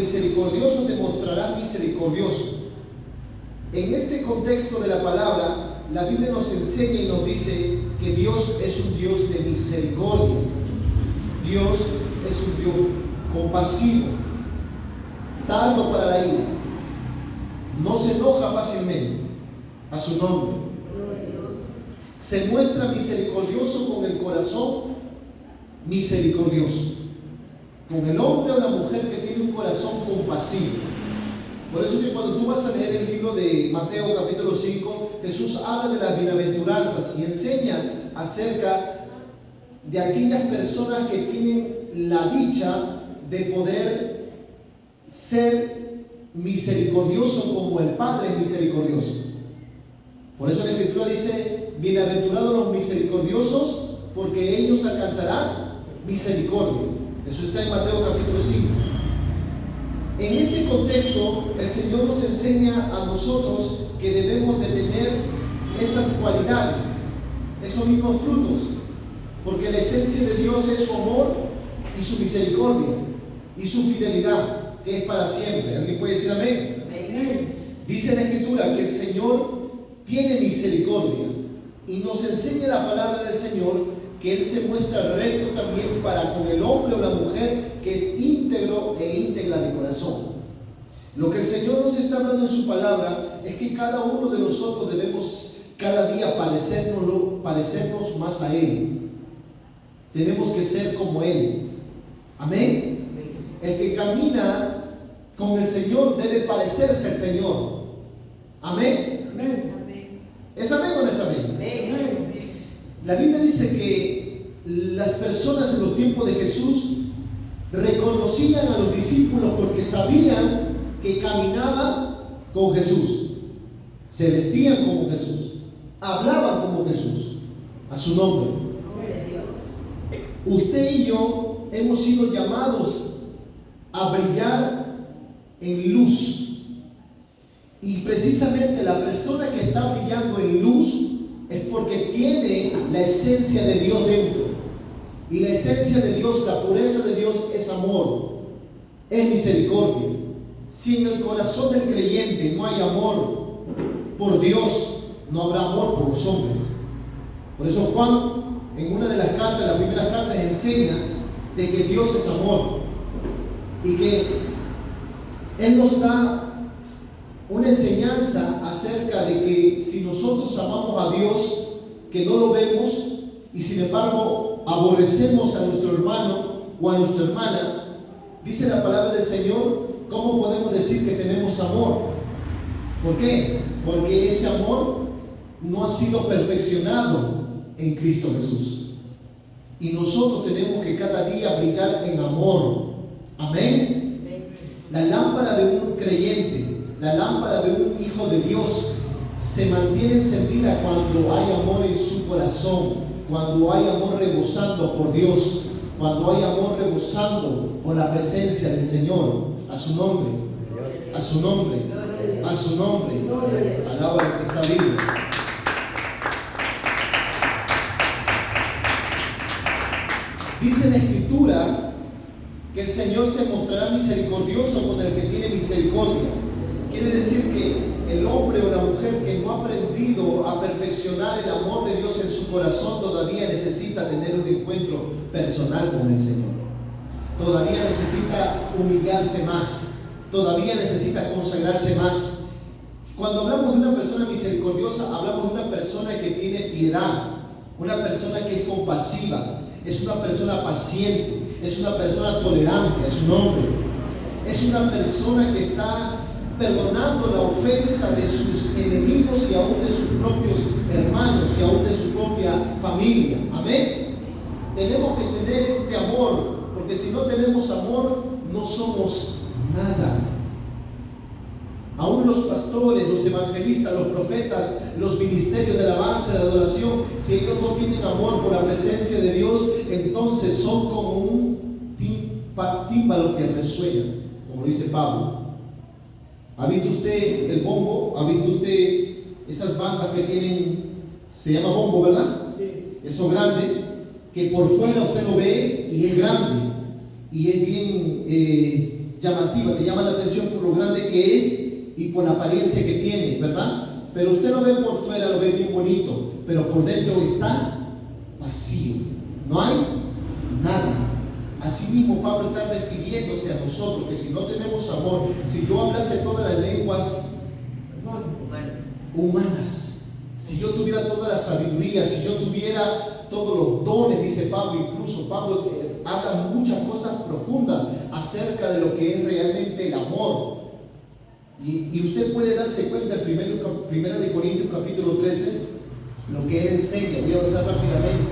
misericordioso te mostrarás misericordioso. En este contexto de la palabra, la Biblia nos enseña y nos dice que Dios es un Dios de misericordia. Dios es un Dios compasivo, tardo para la ira, no se enoja fácilmente, a su nombre. Se muestra misericordioso con el corazón misericordioso, con el hombre o la mujer que tiene un corazón compasivo. Por eso que cuando tú vas a leer el libro de Mateo capítulo 5, Jesús habla de las bienaventuranzas y enseña acerca de aquellas personas que tienen la dicha de poder ser misericordioso como el Padre es misericordioso. Por eso la Escritura dice: bienaventurados los misericordiosos, porque ellos alcanzarán misericordia. Eso está en Mateo capítulo 5. En este contexto, el Señor nos enseña a nosotros que debemos de tener esas cualidades, esos mismos frutos, porque la esencia de Dios es su amor y su misericordia y su fidelidad, que es para siempre. ¿Alguien puede decir amén? Amén. Dice la Escritura que el Señor tiene misericordia y nos enseña la palabra del Señor que Él se muestra recto también para con el hombre o la mujer que es íntegro e íntegra de corazón. Lo que el Señor nos está hablando en su palabra es que cada uno de nosotros debemos cada día parecernos más a Él. Tenemos que ser como Él. Amén. El que camina con el Señor debe parecerse al Señor. Amén. Amén. ¿Es amén o no es amén? Amén. La Biblia dice que las personas en los tiempos de Jesús reconocían a los discípulos porque sabían que caminaban con Jesús, se vestían como Jesús, hablaban como Jesús, a su nombre. Usted y yo hemos sido llamados a brillar en luz, y precisamente la persona que está brillando en luz es porque tiene la esencia de Dios dentro. Y la esencia de Dios, la pureza de Dios es amor, es misericordia. Si en el corazón del creyente no hay amor por Dios, no habrá amor por los hombres. Por eso Juan, en una de las cartas, las primeras cartas, enseña de que Dios es amor y que Él nos da una enseñanza acerca de que si nosotros amamos a Dios, que no lo vemos, y sin embargo aborrecemos a nuestro hermano o a nuestra hermana, dice la palabra del Señor, ¿cómo podemos decir que tenemos amor? ¿Por qué? Porque ese amor no ha sido perfeccionado en Cristo Jesús. Y nosotros tenemos que cada día brillar en amor. Amén. La lámpara de un creyente, la lámpara de un hijo de Dios se mantiene encendida cuando hay amor en su corazón, cuando hay amor rebosando por Dios, cuando hay amor rebosando por la presencia del Señor. A su nombre, a su nombre, a su nombre. Alaba al que está vivo. Dice la Escritura que el Señor se mostrará misericordioso con el que tiene misericordia. Quiere decir que el hombre o la mujer que no ha aprendido a perfeccionar el amor de Dios en su corazón todavía necesita tener un encuentro personal con el Señor. Todavía necesita humillarse más. Todavía necesita consagrarse más. Cuando hablamos de una persona misericordiosa, hablamos de una persona que tiene piedad, una persona que es compasiva, es una persona paciente, es una persona tolerante, a su nombre. Es una persona que está perdonando la ofensa de sus enemigos y aún de sus propios hermanos y aún de su propia familia. Amén. Tenemos que tener este amor, porque si no tenemos amor, no somos nada. Aún los pastores, los evangelistas, los profetas, los ministerios de alabanza, de adoración, si ellos no tienen amor por la presencia de Dios, entonces son como un tímbalo que resuena, como dice Pablo. ¿Ha visto usted el bombo? ¿Ha visto usted esas bandas que tienen, se llama bombo, ¿verdad? Sí. Eso grande, que por fuera usted lo ve y es grande, y es bien llamativa, te llama la atención por lo grande que es y por la apariencia que tiene, ¿verdad? Pero usted lo ve por fuera, lo ve bien bonito, pero por dentro está vacío, no hay nada. Asimismo, Pablo está refiriéndose a nosotros, que si no tenemos amor, si yo hablase todas las lenguas humanas, si yo tuviera toda la sabiduría, si yo tuviera todos los dones, dice Pablo, incluso Pablo habla muchas cosas profundas acerca de lo que es realmente el amor. Y usted puede darse cuenta en 1 Corintios capítulo 13, lo que él enseña. Voy a avanzar rápidamente.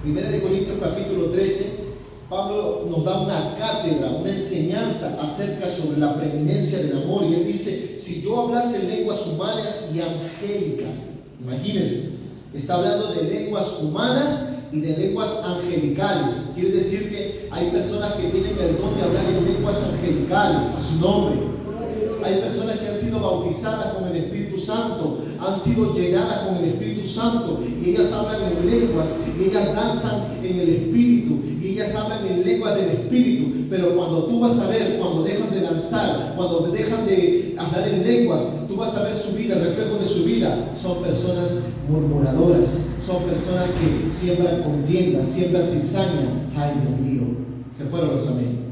1 Corintios capítulo 13, Pablo nos da una cátedra, una enseñanza acerca sobre la preeminencia del amor. Y él dice, si yo hablase lenguas humanas y angélicas, imagínense, está hablando de lenguas humanas y de lenguas angelicales. Quiere decir que hay personas que tienen el don de hablar en lenguas angelicales, a su nombre. Hay personas que han sido bautizadas con el Espíritu Santo, han sido llenadas con el Espíritu Santo, y ellas hablan en lenguas, y ellas danzan en el Espíritu, y ellas hablan en lenguas del Espíritu. Pero cuando tú vas a ver, cuando dejan de danzar, cuando dejan de hablar en lenguas, tú vas a ver su vida, el reflejo de su vida. Son personas murmuradoras, son personas que siembran contiendas, siembran cizaña. Ay, Dios mío, se fueron los amén.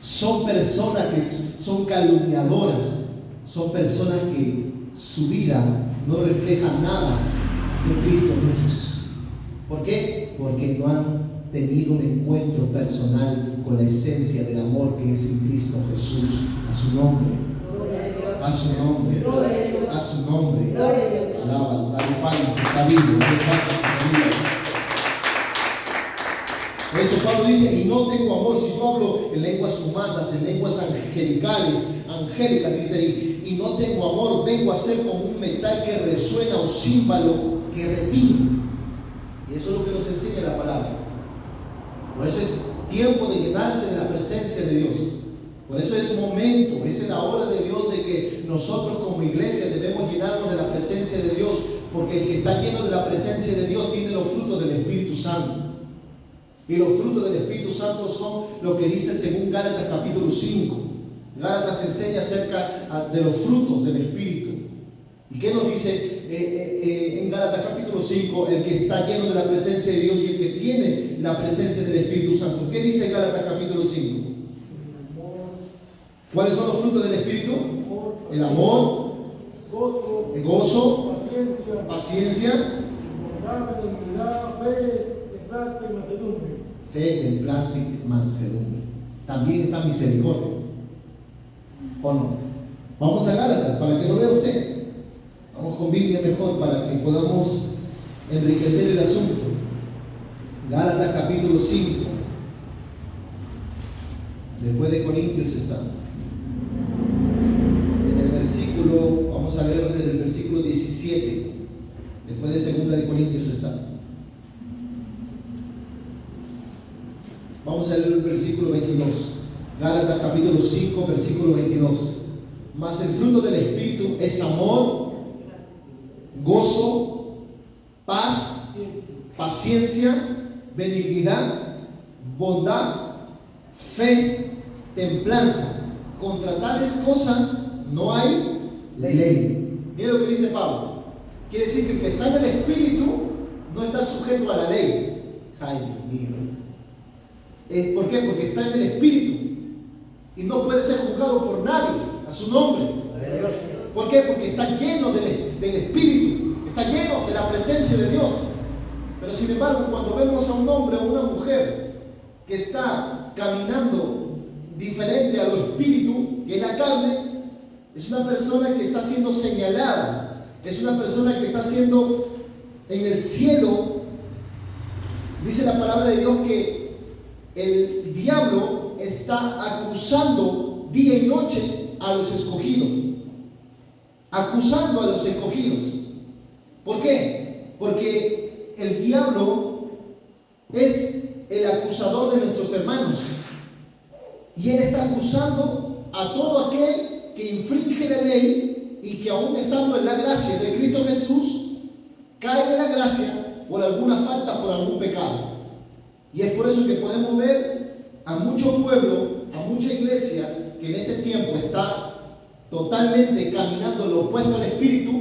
Son personas que son calumniadoras, son personas que su vida no refleja nada de Cristo en ellos. ¿Por qué? Porque no han tenido un encuentro personal con la esencia del amor que es en Cristo Jesús. A su nombre, a su nombre, a su nombre. Alaba, dale palmas, está vivo, dale palmas, está vivo. Por eso Pablo dice, y no tengo amor. Si yo hablo en lenguas humanas, en lenguas angélicas, dice ahí, y no tengo amor, vengo a ser como un metal que resuena o címbalo que retiñe. Y eso es lo que nos enseña la palabra. Por eso es tiempo de llenarse de la presencia de Dios. Por eso es momento, es la hora de Dios de que nosotros como iglesia debemos llenarnos de la presencia de Dios, porque el que está lleno de la presencia de Dios tiene los frutos del Espíritu Santo. Y los frutos del Espíritu Santo son lo que dice según Gálatas capítulo 5. Gálatas enseña acerca de los frutos del Espíritu. ¿Y qué nos dice en Gálatas capítulo 5? El que está lleno de la presencia de Dios y el que tiene la presencia del Espíritu Santo. ¿Qué dice Gálatas capítulo 5? ¿Cuáles son los frutos del Espíritu? El amor, el gozo, paciencia, fe, templanza y mansedumbre. También está misericordia. ¿O no? Vamos a Gálatas para que lo vea usted. Vamos con Biblia mejor para que podamos enriquecer el asunto. Gálatas capítulo 5. Después de Corintios está. En el versículo, vamos a leerlo desde el versículo 17. Después de 2 de Corintios está. Vamos a leer el versículo 22. Gálatas capítulo 5, versículo 22. Mas el fruto del Espíritu es amor, gozo, paz, paciencia, benignidad, bondad, fe, templanza. Contra tales cosas no hay ley. Mira lo que dice Pablo. Quiere decir que el que está en el Espíritu no está sujeto a la ley. Ay, Dios mío. ¿Por qué? Porque está en el Espíritu y no puede ser juzgado por nadie, a su nombre. ¿Por qué? Porque está lleno del Espíritu, está lleno de la presencia de Dios. Pero sin embargo, cuando vemos a un hombre o una mujer que está caminando diferente a lo espíritu, que es la carne, es una persona que está siendo señalada, es una persona que está siendo en el cielo. Dice la palabra de Dios que el diablo está acusando día y noche a los escogidos. Acusando a los escogidos. ¿Por qué? Porque el diablo es el acusador de nuestros hermanos. Y él está acusando a todo aquel que infringe la ley y que aún estando en la gracia de Cristo Jesús, cae de la gracia por alguna falta, por algún pecado. Y es por eso que podemos ver a mucho pueblo, a mucha iglesia que en este tiempo está totalmente caminando lo opuesto al Espíritu,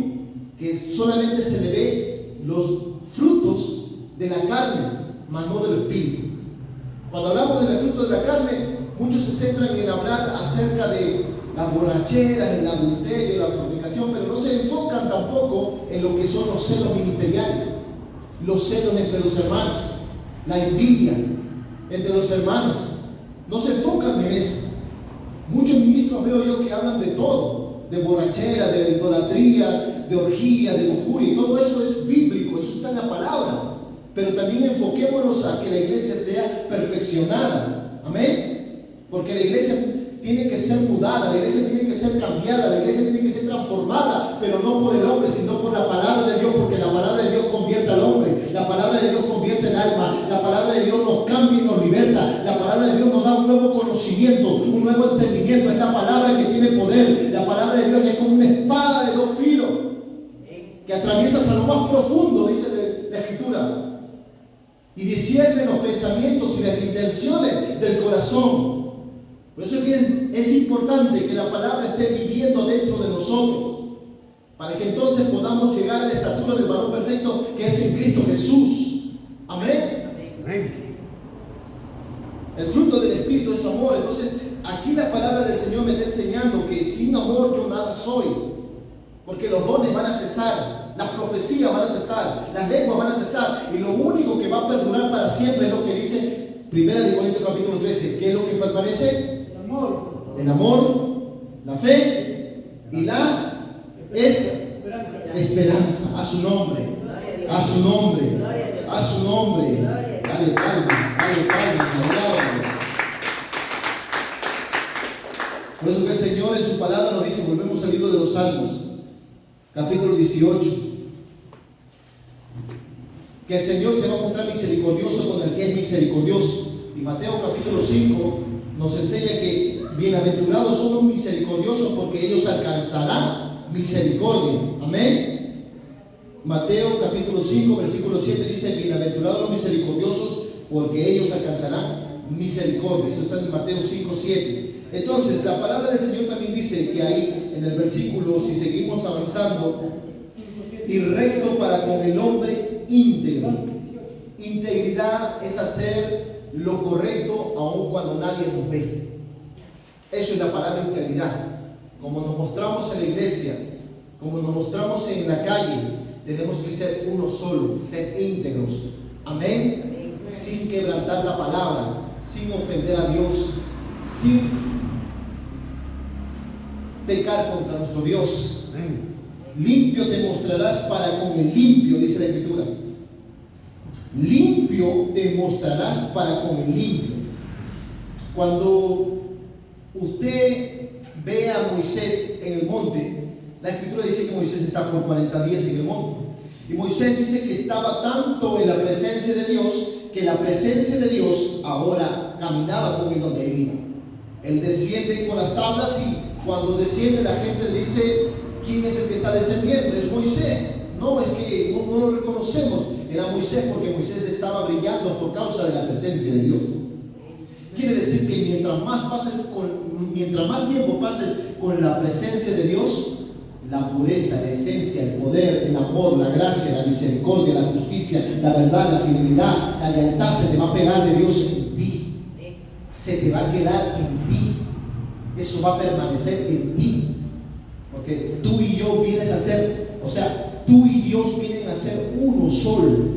que solamente se le ve los frutos de la carne, mas no del Espíritu. Cuando hablamos del fruto de la carne, muchos se centran en hablar acerca de las borracheras, el adulterio, la fornicación, pero no se enfocan tampoco en lo que son los celos ministeriales, los celos entre los hermanos, la envidia entre los hermanos. No se enfocan en eso. Muchos ministros veo yo que hablan de todo, de borrachera, de idolatría, de orgía, de lujuria, y todo eso es bíblico, eso está en la palabra. Pero también enfoquémonos a que la iglesia sea perfeccionada. Amén. Porque la iglesia tiene que ser mudada, la iglesia tiene que ser cambiada, la iglesia tiene que ser transformada, pero no por el hombre, sino por la palabra de Dios, porque la palabra de Dios convierte al hombre, la palabra de Dios convierte el alma, la palabra de Dios nos cambia y nos liberta, la palabra de Dios nos da un nuevo conocimiento, un nuevo entendimiento. Es la palabra que tiene poder, la palabra de Dios es como una espada de 2 filos que atraviesa hasta lo más profundo, dice la Escritura, y discierne los pensamientos y las intenciones del corazón. Por eso es importante que la palabra esté viviendo dentro de nosotros, para que entonces podamos llegar a la estatura del varón perfecto que es en Cristo Jesús. Amén. Amén. El fruto del Espíritu es amor. Entonces aquí la palabra del Señor me está enseñando que sin amor yo nada soy, porque los dones van a cesar, las profecías van a cesar, las lenguas van a cesar, y lo único que va a perdurar para siempre es lo que dice 1 Corintios capítulo 13. ¿Qué es lo que permanece? El amor, la fe y la esperanza. A su nombre, a su nombre, a su nombre. Dale palmas, alábalo. Por eso que el Señor en su palabra nos dice, volvemos al libro de los Salmos, capítulo 18, que el Señor se va a mostrar misericordioso con el que es misericordioso. Y Mateo capítulo 5 nos enseña que bienaventurados son los misericordiosos, porque ellos alcanzarán misericordia. Amén. Mateo capítulo 5 versículo 7 dice: bienaventurados los misericordiosos, porque ellos alcanzarán misericordia. Eso está en Mateo 5, 7. Entonces la palabra del Señor también dice que ahí en el versículo, si seguimos avanzando, y recto para con el hombre íntegro. Integridad es hacer lo correcto aun cuando nadie nos ve. Eso es la palabra integridad. Como nos mostramos en la iglesia, como nos mostramos en la calle, tenemos que ser uno solo, ser íntegros. Amén. Sin quebrantar la palabra, sin ofender a Dios, sin pecar contra nuestro Dios. Amén. Limpio te mostrarás para con el limpio, dice la Escritura. Limpio te mostrarás para con el limpio. Cuando usted ve a Moisés en el monte, la Escritura dice que Moisés está por 40 días en el monte. Y Moisés dice que estaba tanto en la presencia de Dios, que la presencia de Dios ahora caminaba con él donde él iba. Él desciende con las tablas, y cuando desciende la gente le dice: ¿quién es el que está descendiendo? Es Moisés. No, es que no lo reconocemos. Era Moisés, porque Moisés estaba brillando por causa de la presencia de Dios. Quiere decir que mientras más tiempo pases con la presencia de Dios, la pureza, la esencia, el poder, el amor, la gracia, la misericordia, la justicia, la verdad, la fidelidad, la lealtad se te va a pegar de Dios en ti. Se te va a quedar en ti. Eso va a permanecer en ti. Porque tú y yo vienes a ser, tú y Dios vienen a ser uno solo.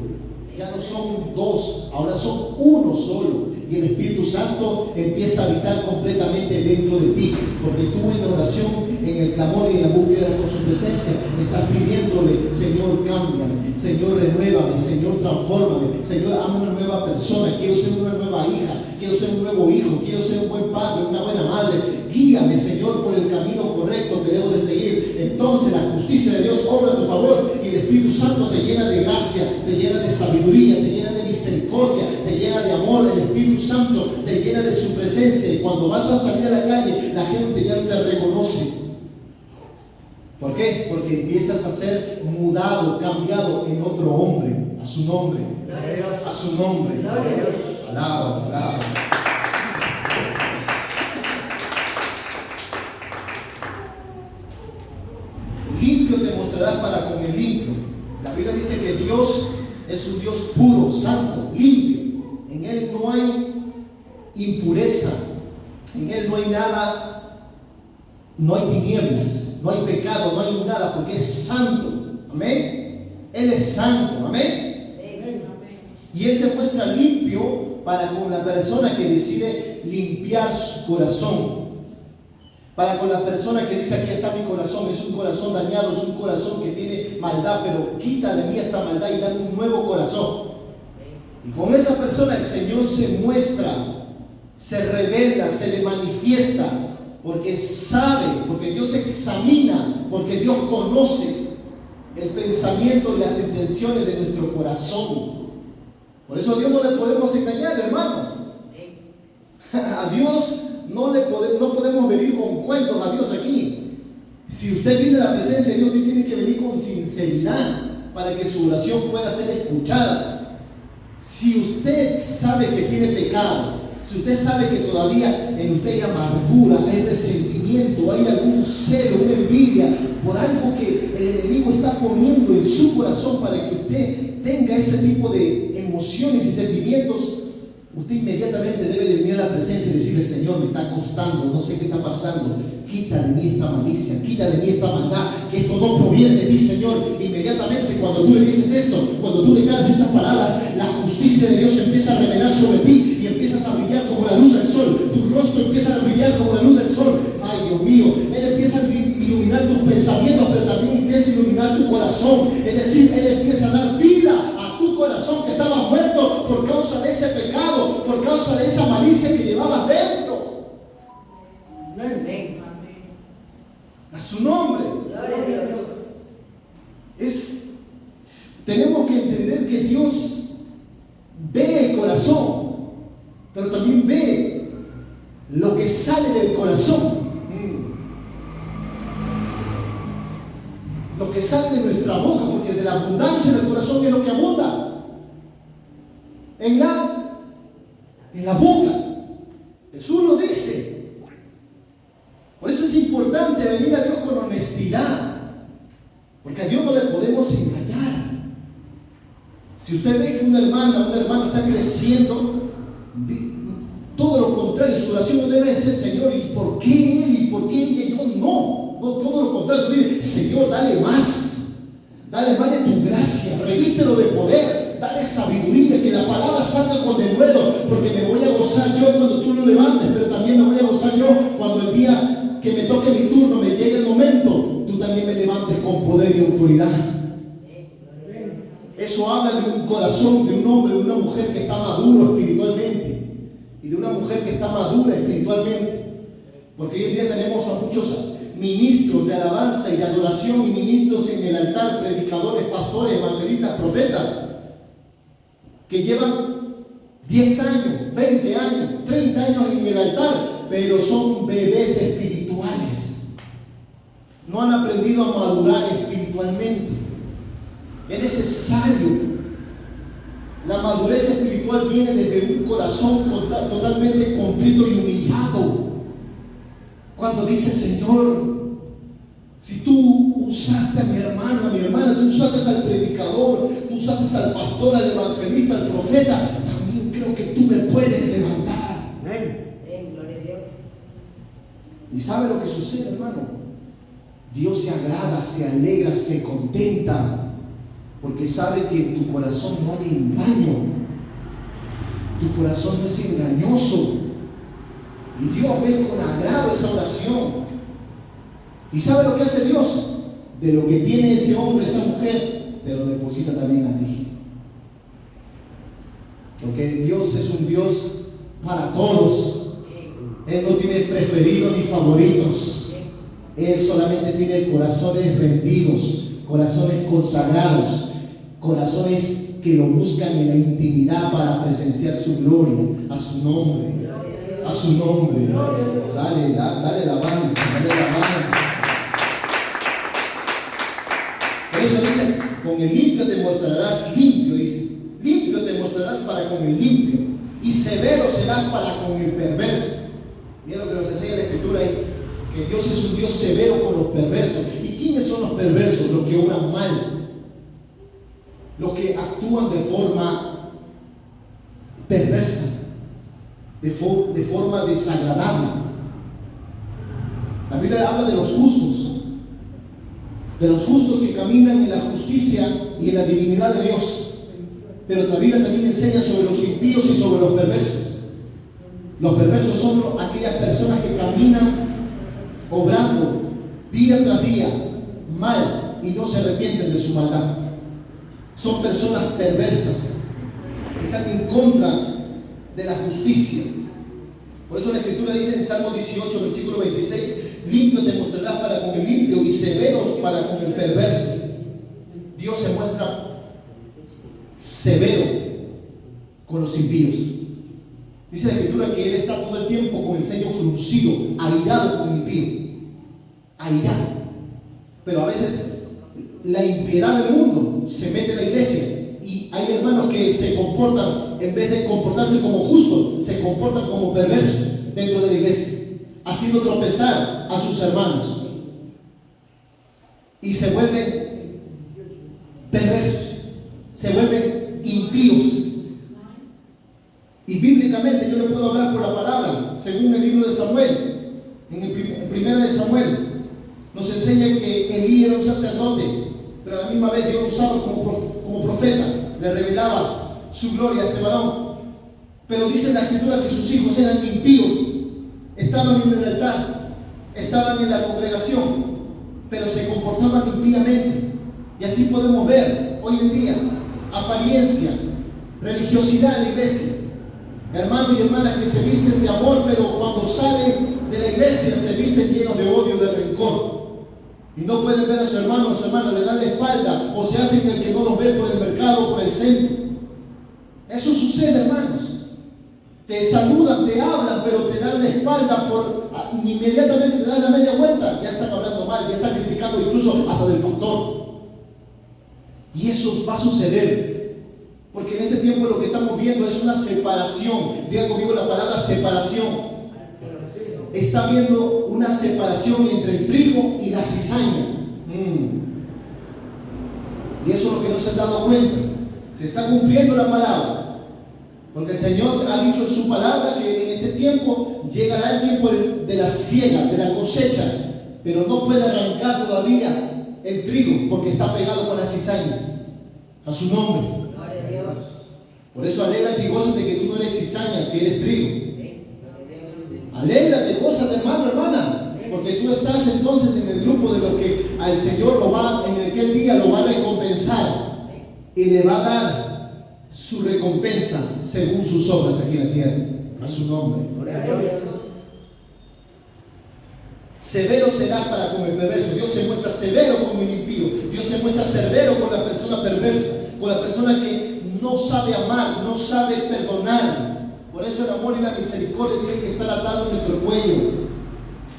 Ya no son dos, ahora son uno solo. Y el Espíritu Santo empieza a habitar completamente dentro de ti. Porque tú en la oración, en el clamor y en la búsqueda con su presencia, estás pidiéndole: Señor, cámbiame, Señor, renuévame, Señor, transfórmame, Señor, amo una nueva persona, quiero ser una nueva hija, quiero ser un nuevo hijo, quiero ser un buen padre, una buena madre. Guíame, Señor, por el camino correcto que debo de seguir. Entonces la justicia de Dios obra a tu favor, y el Espíritu Santo te llena de gracia, te llena de sabiduría, te llena de misericordia, te llena de amor. El Espíritu Santo te llena de su presencia, y cuando vas a salir a la calle, la gente ya te reconoce. ¿Por qué? Porque empiezas a ser mudado, cambiado en otro hombre. A su nombre. A su nombre. Alaba, alaba. mostrarás para con el limpio. La Biblia dice que Dios es un Dios puro, santo, limpio. En Él no hay impureza, en Él no hay nada, no hay tinieblas, no hay pecado, no hay nada, porque es santo. Amén. Él es santo. Amén. Y Él se muestra limpio para con la persona que decide limpiar su corazón. Para con la persona que dice: aquí está mi corazón, es un corazón dañado, es un corazón que tiene maldad, pero quita de mí esta maldad y dame un nuevo corazón. Y con esa persona el Señor se muestra, se revela, se le manifiesta, porque sabe, porque Dios examina, porque Dios conoce el pensamiento y las intenciones de nuestro corazón. Por eso a Dios no le podemos engañar, hermanos. A Dios no podemos venir con cuentos a Dios aquí. Si usted viene a la presencia de Dios, usted tiene que venir con sinceridad para que su oración pueda ser escuchada. Si usted sabe que tiene pecado, si usted sabe que todavía en usted hay amargura, hay resentimiento, hay algún celo, una envidia por algo que el enemigo está poniendo en su corazón para que usted tenga ese tipo de emociones y sentimientos, usted inmediatamente debe de venir a la presencia y decirle: Señor, me está costando, no sé qué está pasando, quita de mí esta malicia, quita de mí esta maldad, que esto no proviene de ti, Señor. Inmediatamente cuando tú le dices eso, cuando tú declaras esas palabras, la justicia de Dios empieza a revelar sobre ti y empiezas a brillar como la luz del sol. Tu rostro empieza a brillar como la luz del sol. Ay, Dios mío, Él empieza a iluminar tus pensamientos, pero también empieza a iluminar tu corazón. Es decir, Él empieza a dar vida a tu corazón que estaba muerto por causa de ese pecado, por causa de esa malicia que llevabas dentro. Amén. A su nombre. Gloria a Dios. Tenemos que entender que Dios ve el corazón, pero también ve lo que sale del corazón. Lo que sale de nuestra boca, porque de la abundancia del corazón es lo que abunda. En la boca. Jesús lo dice. Por eso es importante venir a Dios con honestidad, porque a Dios no le podemos engañar. Si usted ve que una hermana, un hermano está creciendo, todo lo contrario, su oración no debe ser: Señor, ¿y por qué él? ¿Y por qué ella? Y yo no, todo lo contrario, dile: Señor, dale más de tu gracia, revítelo de poder, dale sabiduría, que la palabra salga con denuedo, porque me voy a gozar yo cuando tú lo levantes, pero también me voy a gozar yo cuando el día que me toque mi turno, me llegue el momento, tú también me levantes con poder y autoridad. Eso habla de un corazón, de un hombre, de una mujer que está maduro espiritualmente y de una mujer que está madura espiritualmente. Porque hoy en día tenemos a muchos ministros de alabanza y de adoración y ministros en el altar, predicadores, pastores, evangelistas, profetas, que llevan 10 años, 20 años, 30 años en el altar, pero son bebés espirituales. No han aprendido a madurar espiritualmente. Es necesario. La madurez espiritual viene desde un corazón totalmente contrito y humillado. Cuando dice: Señor, si tú usaste a mi hermano, a mi hermana, tú usaste al predicador, tú usaste al pastor, al evangelista, al profeta, también creo que tú me puedes levantar. Amén. Gloria a Dios. ¿Y sabe lo que sucede, hermano? Dios se agrada, se alegra, se contenta, porque sabe que en tu corazón no hay engaño. Tu corazón no es engañoso. Y Dios ve con agrado esa oración. ¿Y sabe lo que hace Dios? De lo que tiene ese hombre, esa mujer, te lo deposita también a ti. Porque Dios es un Dios para todos. Él no tiene preferidos ni favoritos. Él solamente tiene corazones rendidos, corazones consagrados, corazones que lo buscan en la intimidad para presenciar su gloria, a su nombre. A su nombre. Dale alabanza, dale alabanza. Por eso dice: con el limpio te mostrarás limpio, dice. Limpio te mostrarás para con el limpio, y severo serás para con el perverso. Mira lo que nos enseña la Escritura ahí, que Dios es un Dios severo con los perversos. ¿Y quiénes son los perversos? Los que obran mal, los que actúan de forma perversa, de forma desagradable. La Biblia habla de los justos que caminan en la justicia y en la divinidad de Dios. Pero la Biblia también enseña sobre los impíos y sobre los perversos. Los perversos son aquellas personas que caminan obrando día tras día mal y no se arrepienten de su maldad. Son personas perversas que están en contra de la justicia. Por eso la Escritura dice en Salmo 18, versículo 26: limpio te mostrarás para con el limpio y severos para con el perverso. Dios se muestra severo con los impíos. Dice la Escritura que Él está todo el tiempo con el ceño fruncido, airado con el impío. Airado. Pero a veces la impiedad del mundo se mete en la iglesia y hay hermanos que se comportan, en vez de comportarse como justos, se comportan como perversos dentro de la iglesia, haciendo tropezar a sus hermanos y se vuelven perversos, se vuelven impíos. Y bíblicamente yo le puedo hablar por la palabra, según el libro de Samuel, en primera de Samuel, nos enseña que Elí era un sacerdote, pero a la misma vez Dios lo usaba como profeta, le revelaba su gloria a este varón. Pero dice la Escritura que sus hijos eran impíos, estaban en el altar, estaban en la congregación, pero se comportaban impíamente. Y así podemos ver hoy en día apariencia, religiosidad en la iglesia. Hermanos y hermanas que se visten de amor, pero cuando salen de la iglesia se visten llenos de odio, de rencor. Y no pueden ver a su hermano o a su hermana, le dan la espalda o se hacen el que no los ve por el mercado, por el centro. Eso sucede, hermanos. Te saludan, te hablan, pero te dan la espalda inmediatamente te dan la media vuelta. Ya están hablando mal, ya están criticando incluso hasta del pastor. Y eso va a suceder. Porque en este tiempo lo que estamos viendo es una separación. Diga conmigo la palabra separación. Está habiendo una separación entre el trigo y la cizaña. Y eso es lo que no se han dado cuenta. Se está cumpliendo la palabra. Porque el Señor ha dicho en su palabra que en este tiempo llegará el tiempo de la siega, de la cosecha. Pero no puede arrancar todavía el trigo porque está pegado con la cizaña. A su nombre. Por eso alégrate y gózate que tú no eres cizaña, que eres trigo. Alégrate, gózate, hermano, hermana, porque tú estás entonces en el grupo de los que al Señor en aquel día lo va a recompensar y le va a dar su recompensa según sus obras aquí en la tierra. A su nombre. Severo serás para con el perverso. Dios se muestra severo con el impío. Dios se muestra severo con la persona perversa, con la persona que no sabe amar, no sabe perdonar. Por eso el amor y la misericordia tienen que estar atados en nuestro cuello,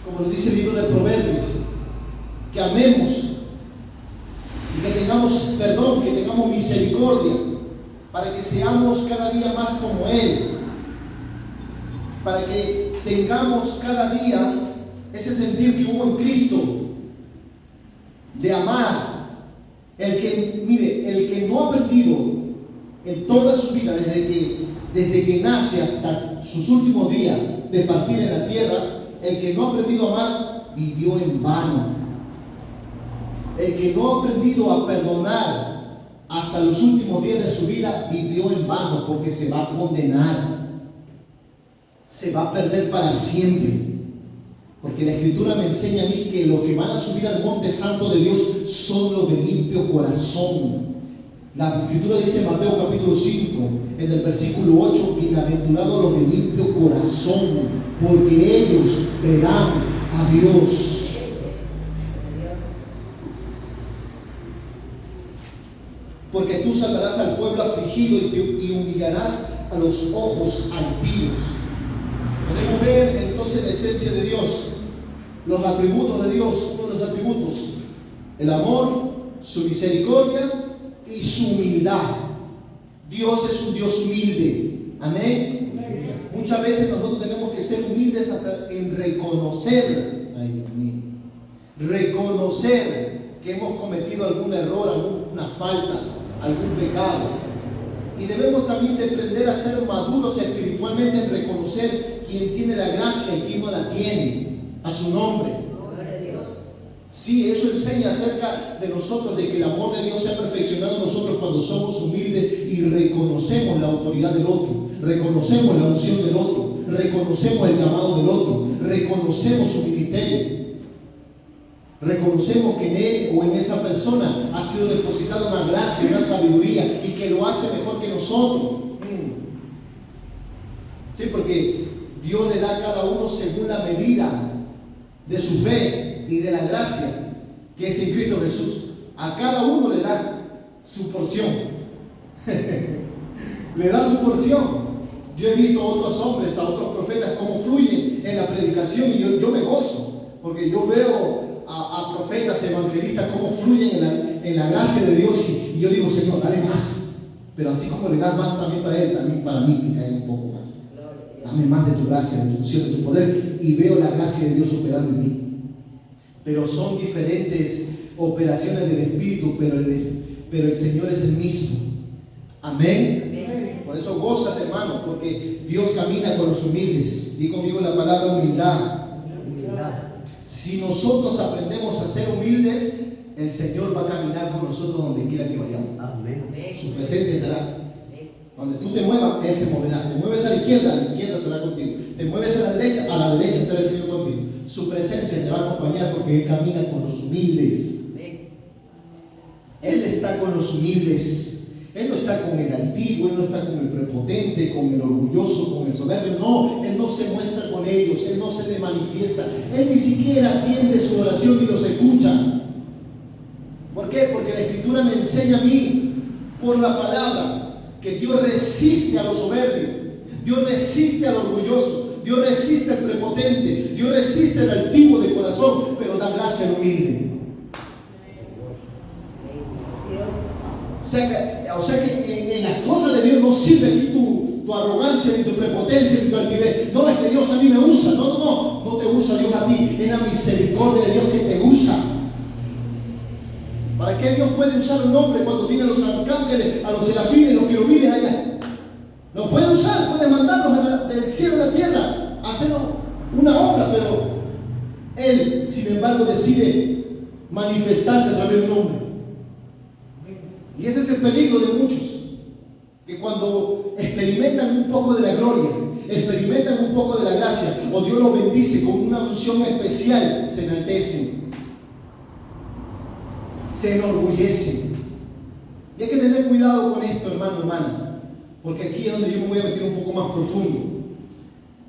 como lo dice el libro de Proverbios. Que amemos y que tengamos perdón, que tengamos misericordia, para que seamos cada día más como Él, para que tengamos cada día ese sentir que hubo en Cristo de amar. El que no ha perdido en toda su vida, desde que nace hasta sus últimos días de partir en la tierra, el que no ha aprendido a amar vivió en vano. El que no ha aprendido a perdonar hasta los últimos días de su vida vivió en vano, porque se va a condenar, se va a perder para siempre. Porque la Escritura me enseña a mí que los que van a subir al monte santo de Dios son los de limpio corazón. La Escritura dice en Mateo capítulo 5, en el versículo 8: bienaventurados los de limpio corazón, porque ellos verán a Dios. Porque tú salvarás al pueblo afligido y humillarás a los ojos altivos. Podemos ver entonces la esencia de Dios, los atributos de Dios. Uno de los atributos: el amor, su misericordia y su humildad. Dios es un Dios humilde. Amén. Muchas veces nosotros tenemos que ser humildes hasta en reconocer reconocer que hemos cometido algún error, alguna falta, algún pecado. Y debemos también de aprender a ser maduros espiritualmente en reconocer quién tiene la gracia y quién no la tiene, a su nombre. Sí, eso enseña acerca de nosotros, de que el amor de Dios se ha perfeccionado en nosotros cuando somos humildes y reconocemos la autoridad del otro, reconocemos la unción del otro, reconocemos el llamado del otro, reconocemos su ministerio, reconocemos que en él o en esa persona ha sido depositada una gracia, una sabiduría y que lo hace mejor que nosotros. Sí, porque Dios le da a cada uno según la medida de su fe y de la gracia que es en Cristo Jesús. A cada uno le da su porción. Le da su porción. Yo he visto a otros hombres, a otros profetas, cómo fluyen en la predicación y yo me gozo, porque yo veo a profetas, evangelistas, cómo fluyen en la gracia de Dios y yo digo, Señor, dale más. Pero así como le das más también para él, también para mí que cae un poco más. Dame más de tu gracia, de tu unción, de tu poder, y veo la gracia de Dios operando en mí. Pero son diferentes operaciones del Espíritu, pero el Señor es el mismo. Amén. Amén. Por eso gózate, hermano, porque Dios camina con los humildes. Di conmigo la palabra humildad. Si nosotros aprendemos a ser humildes, el Señor va a caminar con nosotros donde quiera que vayamos. Amén. Su presencia estará. Donde tú te muevas, Él se moverá. Te mueves a la izquierda estará contigo. Te mueves a la derecha estará el Señor contigo. Su presencia te va a acompañar porque Él camina con los humildes. Él está con los humildes. Él no está con el altivo, Él no está con el prepotente, con el orgulloso, con el soberbio. No, Él no se muestra con ellos, Él no se le manifiesta. Él ni siquiera atiende su oración y los escucha. ¿Por qué? Porque la Escritura me enseña a mí, por la palabra, que Dios resiste a los soberbios, Dios resiste al orgulloso, Dios resiste al prepotente, Dios resiste al altivo de corazón, pero da gracia al humilde. O sea que en las cosas de Dios no sirve aquí tu arrogancia, ni tu prepotencia, ni tu altivez. No, es que Dios a mí me usa. No te usa Dios a ti. Es la misericordia de Dios que te usa. ¿Para qué Dios puede usar un hombre cuando tiene a los arcángeles, a los serafines, los querubines allá? Los puede usar, puede mandarlos del cielo a la tierra a hacer una obra, pero Él, sin embargo, decide manifestarse a través de un hombre. Y ese es el peligro de muchos, que cuando experimentan un poco de la gloria, experimentan un poco de la gracia, o Dios los bendice con una unción especial, se enaltecen, se enorgullecen. Y hay que tener cuidado con esto, hermano, hermana, porque aquí es donde yo me voy a meter un poco más profundo.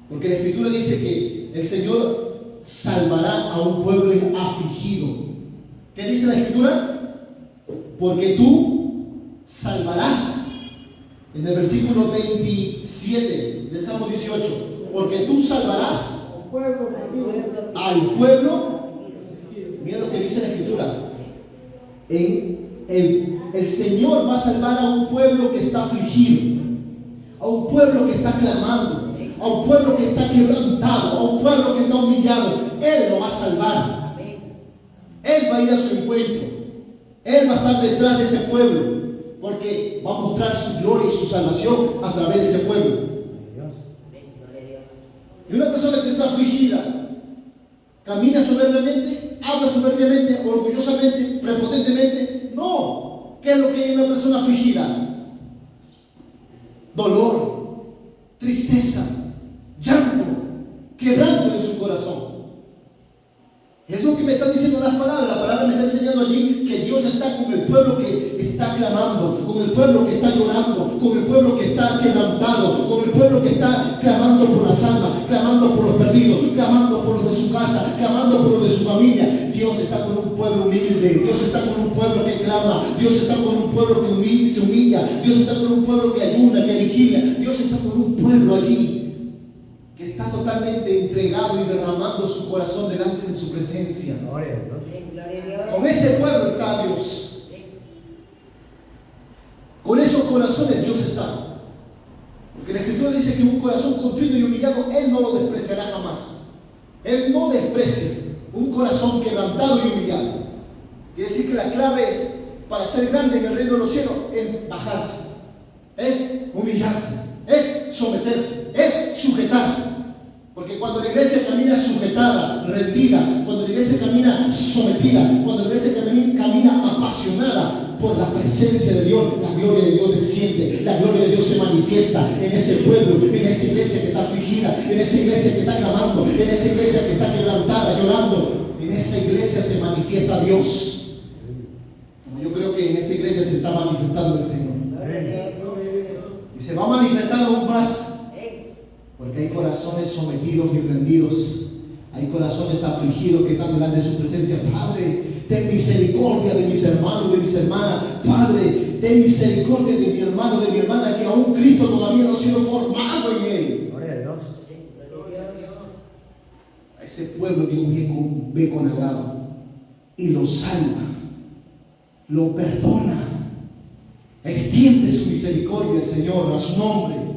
Porque la Escritura dice que el Señor salvará a un pueblo afligido. ¿Qué dice la Escritura? Porque tú salvarás. En el versículo 27 del Salmo 18, porque tú salvarás al pueblo. Mira lo que dice la Escritura. El Señor va a salvar a un pueblo que está afligido, a un pueblo que está clamando, a un pueblo que está quebrantado, a un pueblo que está humillado. Él lo va a salvar. Él va a ir a su encuentro. Él va a estar detrás de ese pueblo, porque va a mostrar su gloria y su salvación a través de ese pueblo. Y una persona que está afligida, camina soberbiamente, habla soberbiamente, orgullosamente, prepotentemente. No. ¿Qué es lo que hay en una persona afligida? Dolor, tristeza, llanto, quebranto en su corazón. Es lo que me están diciendo las palabras. La palabra me está enseñando allí que Dios está con el pueblo que está clamando, con el pueblo que está llorando, con el pueblo que está quebrantado, con el pueblo que está clamando por las almas, clamando por los perdidos, clamando por los de su casa, clamando por los de su familia. Dios está con un pueblo humilde, Dios está con un pueblo que clama, Dios está con un pueblo que se humilla, Dios está con un pueblo que ayuna, que vigilia, Dios está con un pueblo allí que está totalmente entregado y derramando su corazón delante de su presencia. Gloria a Dios. Con ese pueblo está Dios. Con esos corazones Dios está. Porque la Escritura dice que un corazón contrito y humillado Él no lo despreciará jamás. Él no desprecia un corazón quebrantado y humillado. Quiere decir que la clave para ser grande en el reino de los cielos es bajarse, es humillarse, es someterse, es sujetarse. Porque cuando la iglesia camina sujetada, rendida, cuando la iglesia camina sometida, cuando la iglesia camina apasionada por la presencia de Dios, la gloria de Dios desciende, la gloria de Dios se manifiesta en ese pueblo, en esa iglesia que está afligida, en esa iglesia que está clamando, en esa iglesia que está quebrantada, llorando. En esa iglesia se manifiesta Dios. Como yo creo que en esta iglesia se está manifestando el Señor. Y se va a manifestar aún más. Porque hay corazones sometidos y rendidos. Hay corazones afligidos que están delante de su presencia. Padre, ten misericordia de mis hermanos, de mis hermanas. Padre, ten misericordia de mi hermano, de mi hermana, que aún Cristo todavía no ha sido formado en él. Gloria a Dios. A ese pueblo Dios ve con agrado y lo salva, lo perdona, extiende su misericordia al Señor, a su nombre.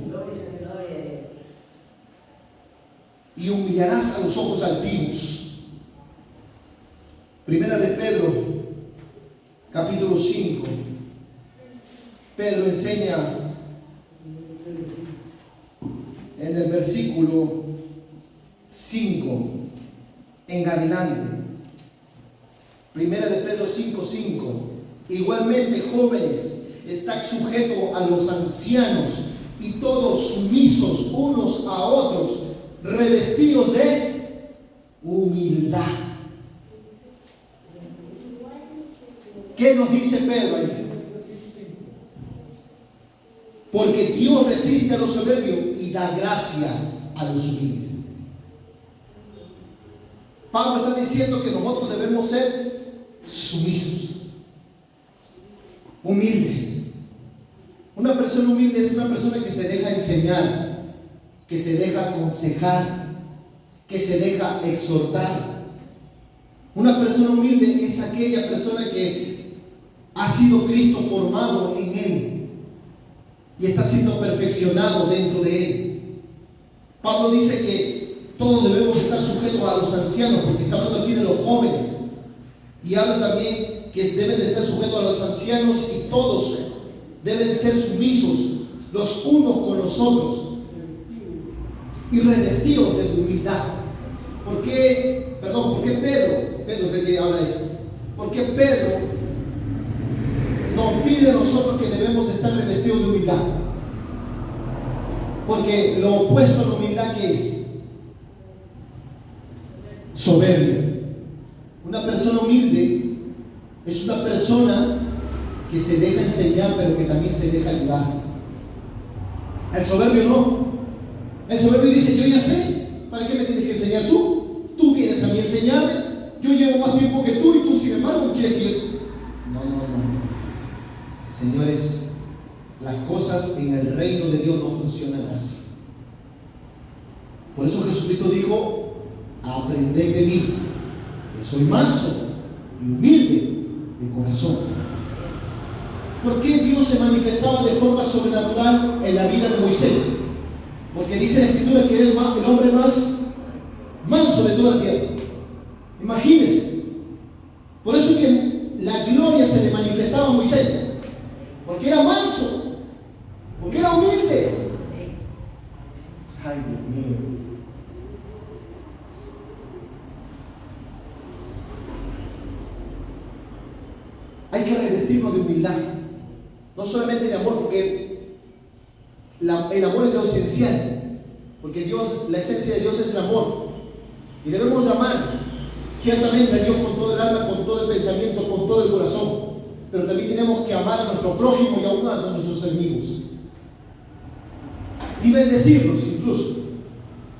Y humillarás a los ojos altivos. Primera de Pedro, capítulo 5. Pedro enseña en el versículo 5 en adelante. Primera de Pedro 5:5. Igualmente, jóvenes, estad sujetos a los ancianos y todos sumisos unos a otros, revestidos de humildad. ¿Qué nos dice Pedro ahí? Porque Dios resiste a los soberbios y da gracia a los humildes. Pablo está diciendo que nosotros debemos ser sumisos, humildes. Una persona humilde es una persona que se deja enseñar, que se deja aconsejar, que se deja exhortar. Una persona humilde es aquella persona que ha sido Cristo formado en él y está siendo perfeccionado dentro de él. Pablo dice que todos debemos estar sujetos a los ancianos, porque está hablando aquí de los jóvenes, y habla también que deben de estar sujetos a los ancianos, y todos deben ser sumisos los unos con los otros y revestidos de humildad. ¿Por qué Pedro es el que habla esto? Porque Pedro nos pide a nosotros que debemos estar revestidos de humildad. Porque lo opuesto a la humildad, ¿qué es? Soberbia. Una persona humilde es una persona que se deja enseñar, pero que también se deja ayudar. El soberbio no. El soberbio dice: yo ya sé, ¿para qué me tienes que enseñar tú? Tú vienes a mí a enseñarme, yo llevo más tiempo que tú, y tú sin embargo quieres que yo... No. Señores, las cosas en el reino de Dios no funcionan así. Por eso Jesucristo dijo: aprended de mí, que soy manso y humilde de corazón. ¿Por qué Dios se manifestaba de forma sobrenatural en la vida de Moisés? Porque dice la Escritura que era el hombre más manso de toda la tierra. Imagínense. Por eso es que la gloria se le manifestaba a Moisés, porque era manso, porque era humilde. Ay, Dios mío. Hay que revestirnos de humildad, no solamente de amor, porque el amor es lo esencial, porque la esencia de Dios es el amor, y debemos amar ciertamente a Dios con todo el alma, con todo el pensamiento, con todo el corazón, pero también tenemos que amar a nuestro prójimo y aún a nuestros enemigos, y bendecirlos incluso,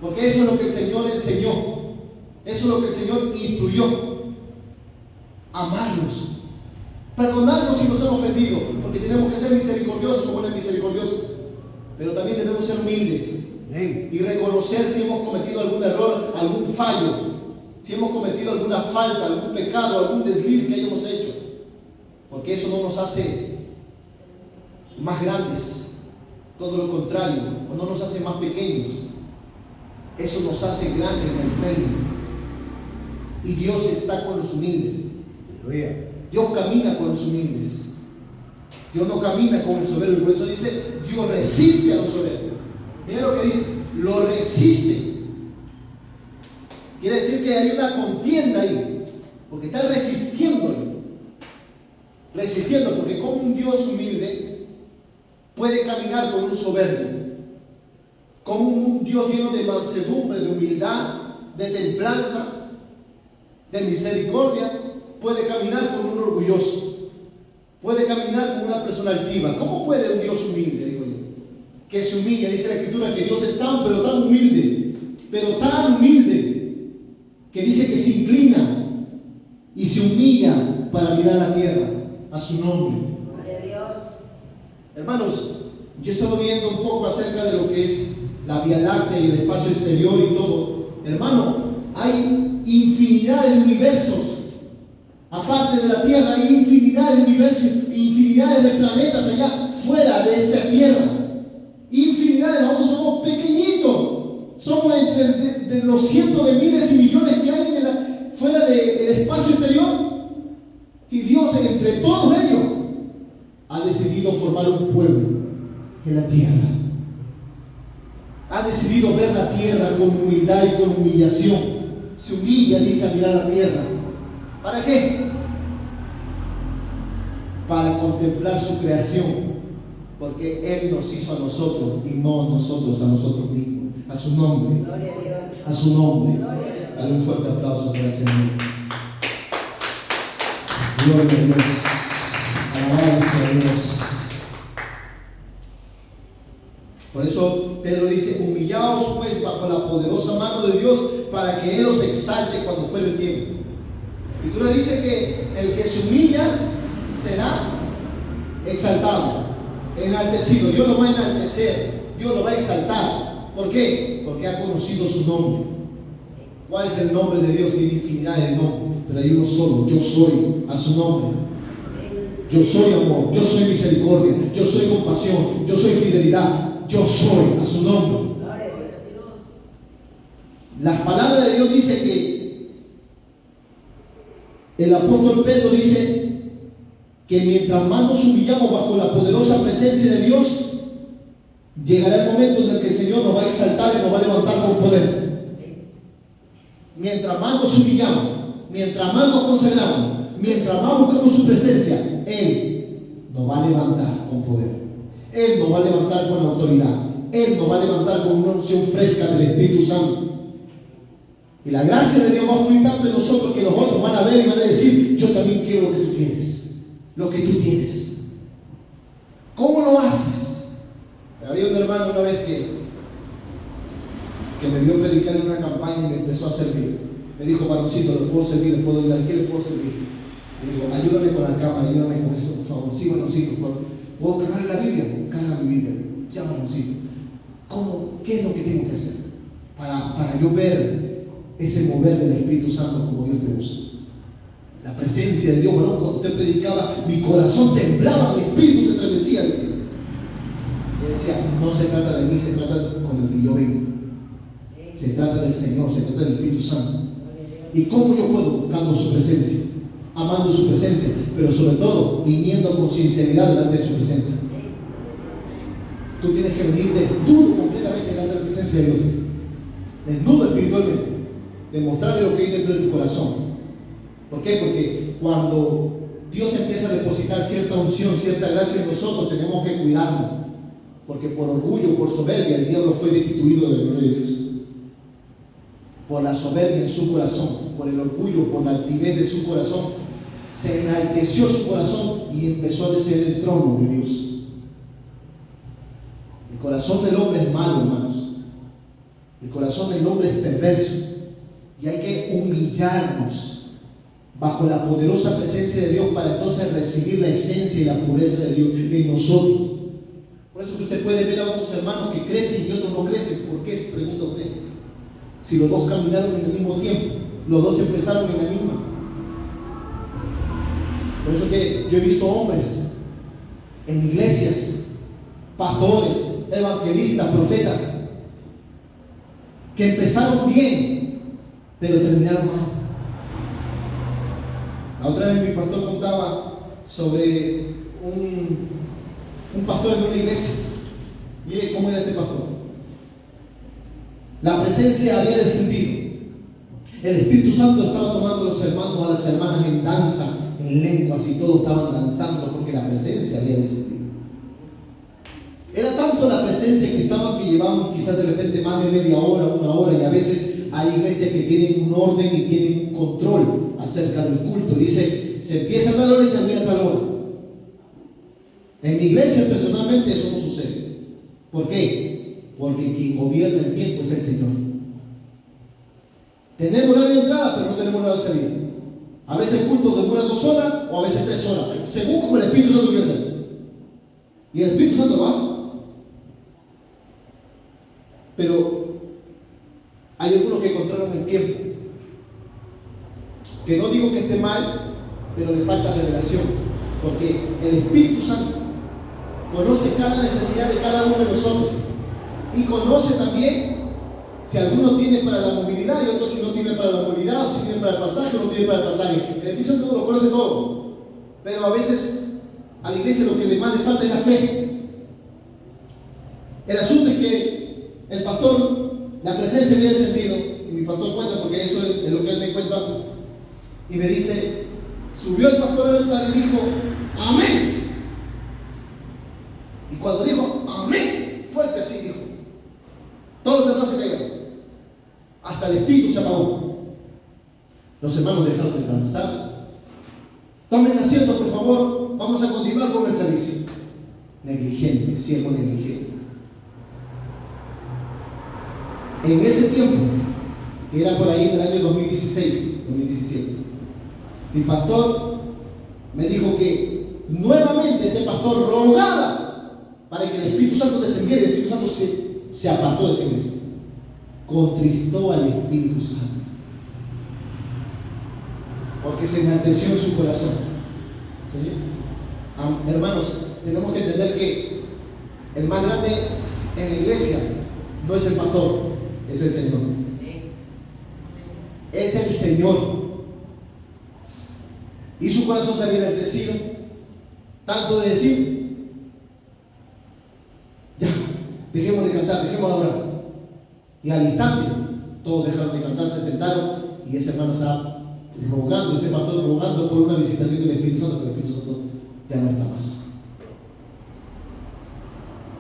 porque eso es lo que el Señor enseñó, eso es lo que el Señor instruyó: amarlos, perdonarnos si nos han ofendido, porque tenemos que ser misericordiosos como Él es misericordioso. Pero también debemos ser humildes y reconocer si hemos cometido algún error, algún fallo, si hemos cometido alguna falta, algún pecado, algún desliz que hayamos hecho, porque eso no nos hace más grandes, todo lo contrario, o no nos hace más pequeños, eso nos hace grandes en el reino. Y Dios está con los humildes. Aleluya. Dios camina con los humildes. Dios no camina con el soberbio. Por eso dice, Dios resiste a los soberbios. Mira lo que dice, lo resiste. Quiere decir que hay una contienda ahí, porque está resistiéndolo. Resistiendo, porque como un Dios humilde puede caminar con un soberbio, como un Dios lleno de mansedumbre, de humildad, de templanza, de misericordia, puede caminar con un orgulloso, puede caminar con una persona altiva. ¿Cómo puede un Dios humilde, digo yo? Que se humilla, dice la Escritura que Dios es tan, pero tan humilde, que dice que se inclina y se humilla para mirar la tierra, a su nombre. Gloria a Dios. Hermanos, yo he estado viendo un poco acerca de lo que es la Vía Láctea y el espacio exterior y todo. Hermano, hay infinidad de universos. Aparte de la Tierra, hay infinidad de universos, infinidades de planetas allá fuera de esta Tierra. Infinidades, nosotros somos pequeñitos. Somos entre de los cientos de miles y millones que hay fuera del espacio exterior. Y Dios, entre todos ellos, ha decidido formar un pueblo en la tierra. Ha decidido ver la tierra con humildad y con humillación. Se humilla, dice, a mirar la tierra. ¿Para qué? Para contemplar su creación. Porque Él nos hizo a nosotros y no nosotros a nosotros mismos. A su nombre. Gloria a Dios. A su nombre. Gloria a Dios. Dale un fuerte aplauso para el Señor. Gloria a Dios. Alabanza a Dios. Por eso Pedro dice, humillaos pues bajo la poderosa mano de Dios para que Él os exalte cuando fuere el tiempo. La Escritura dice que el que se humilla será exaltado, enaltecido. Dios lo va a enaltecer, Dios lo va a exaltar. ¿Por qué? Porque ha conocido su nombre. ¿Cuál es el nombre de Dios? Tiene infinidad de nombres, pero hay uno solo. Yo soy, a su nombre. Yo soy amor, yo soy misericordia, yo soy compasión, yo soy fidelidad. Yo soy, a su nombre. Gloria a Dios. Las palabras de Dios dice que el apóstol Pedro dice que mientras más nos humillamos bajo la poderosa presencia de Dios, llegará el momento en el que el Señor nos va a exaltar y nos va a levantar con poder. Mientras más nos humillamos, mientras más nos consagramos, mientras más buscamos su presencia, Él nos va a levantar con poder. Él nos va a levantar con autoridad. Él nos va a levantar con una unción fresca del Espíritu Santo. Y la gracia de Dios va a fluir tanto en nosotros que los otros van a ver y van a decir, yo también quiero lo que tú quieres, lo que tú tienes. ¿Cómo lo haces? Había un hermano una vez que me vio predicar en una campaña y me empezó a servir. Me dijo, varoncito, ¿le puedo servir? ¿Le puedo ayudar? ¿Qué le puedo servir? Le digo, ayúdame con la cámara, ayúdame con esto, por favor. Sí, varoncito, ¿puedo cargar la Biblia? Carga mi Biblia. Ya, varoncito. ¿Qué es lo que tengo que hacer? Para yo ver ese mover del Espíritu Santo como Dios te usa. La presencia de Dios, ¿no? Cuando usted predicaba, mi corazón temblaba, mi espíritu se estremecía. Y decía, no se trata de mí, se trata con el que yo vengo. Se trata del Señor, se trata del Espíritu Santo. ¿Y cómo yo puedo? Buscando su presencia, amando su presencia, pero sobre todo viniendo con sinceridad delante de su presencia. Tú tienes que venir desnudo completamente delante de la presencia de Dios, desnudo espiritualmente, demostrarle lo que hay dentro de tu corazón. ¿Por qué? Porque cuando Dios empieza a depositar cierta unción, cierta gracia en nosotros, tenemos que cuidarnos, porque por orgullo, por soberbia, el diablo fue destituido de la gloria de Dios. Por la soberbia en su corazón, por el orgullo, por la altivez de su corazón, se enalteció su corazón y empezó a desear el trono de Dios. El corazón del hombre es malo, hermanos. El corazón del hombre es perverso. Y hay que humillarnos bajo la poderosa presencia de Dios para entonces recibir la esencia y la pureza de Dios en nosotros. Por eso que usted puede ver a otros hermanos que crecen y otros no crecen. ¿Por qué? Se pregunta usted. Si los dos caminaron en el mismo tiempo, los dos empezaron en la misma. Por eso que yo he visto hombres en iglesias, pastores, evangelistas, profetas, que empezaron bien, pero terminaron mal. La otra vez mi pastor contaba sobre un pastor en una iglesia. Mire cómo era este pastor. La presencia había descendido. El Espíritu Santo estaba tomando a los hermanos, a las hermanas en danza, en lenguas, y todos estaban danzando porque la presencia había descendido. Era tanto la presencia que llevaban quizás de repente más de media hora, una hora, y a veces hay iglesias que tienen un orden y tienen un control acerca del culto. Dice, se empieza a tal hora y termina a tal hora. En mi iglesia personalmente eso no sucede. ¿Por qué? Porque quien gobierna el tiempo es el Señor. Tenemos horario de entrada, pero no tenemos horario de salida. A veces el culto demora 2 horas o a veces 3 horas, según como el Espíritu Santo quiere hacer. Y el Espíritu Santo lo hace. Pero hay algunos que controlan el tiempo. Que no digo que esté mal, pero le falta revelación. Porque el Espíritu Santo conoce cada necesidad de cada uno de nosotros. Y conoce también si alguno tiene para la movilidad y otros si no tiene para la movilidad, o si tiene para el pasaje o no tiene para el pasaje. El Espíritu Santo lo conoce todo. Pero a veces a la iglesia lo que le más le falta es la fe. El asunto es que el pastor, la presencia había descendido, y mi pastor cuenta porque eso es lo que él me cuenta, y me dice, subió el pastor al altar y dijo, amén. Y cuando dijo, amén, fuerte así dijo, todos los hermanos se cayeron, hasta el espíritu se apagó. Los hermanos dejaron de danzar. Tomen asiento, por favor, vamos a continuar con el servicio. Negligente, siervo negligente. En ese tiempo, que era por ahí en el año 2016, 2017, mi pastor me dijo que nuevamente ese pastor rogaba para que el Espíritu Santo descendiera, y el Espíritu Santo se apartó de esa iglesia. Contristó al Espíritu Santo, porque se enalteció en su corazón. ¿Sí? Hermanos, tenemos que entender que el más grande en la iglesia no es el pastor, es el Señor. Es el Señor. Y su corazón se había enaltecido, tanto de decir, ya, dejemos de cantar, dejemos de adorar. Y al instante, todos dejaron de cantar, se sentaron, y ese hermano estaba rogando, ese pastor rogando por una visitación del Espíritu Santo, pero el Espíritu Santo ya no está más.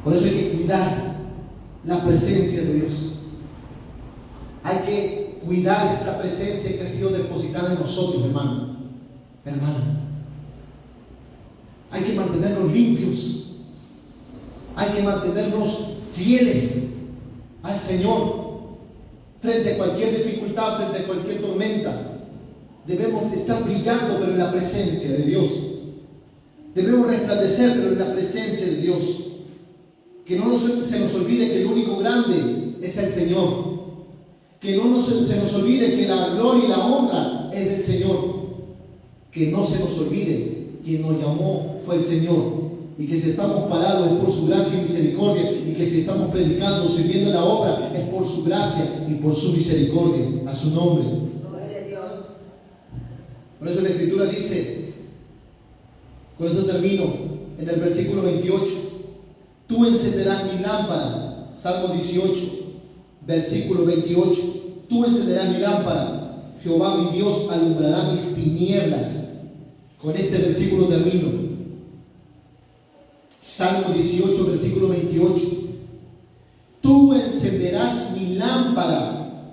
Por eso hay que cuidar la presencia de Dios. Hay que cuidar esta presencia que ha sido depositada en nosotros, hermano. Hay que mantenernos limpios. Hay que mantenernos fieles al Señor frente a cualquier dificultad, frente a cualquier tormenta. Debemos estar brillando, pero en la presencia de Dios. Debemos resplandecer, pero en la presencia de Dios. Que no se nos olvide que el único grande es el Señor. Que no se nos olvide que la gloria y la honra es del Señor. Que no se nos olvide quien nos llamó fue el Señor. Y que si estamos parados es por su gracia y misericordia. Y que si estamos predicando, sirviendo la obra, es por su gracia y por su misericordia. A su nombre. Gloria a Dios. Por eso la Escritura dice, con eso termino, en el versículo 28, tú encenderás mi lámpara. Salmo 18, versículo 28, tú encenderás mi lámpara, Jehová mi Dios alumbrará mis tinieblas. Con este versículo termino. Salmo 18, versículo 28, tú encenderás mi lámpara,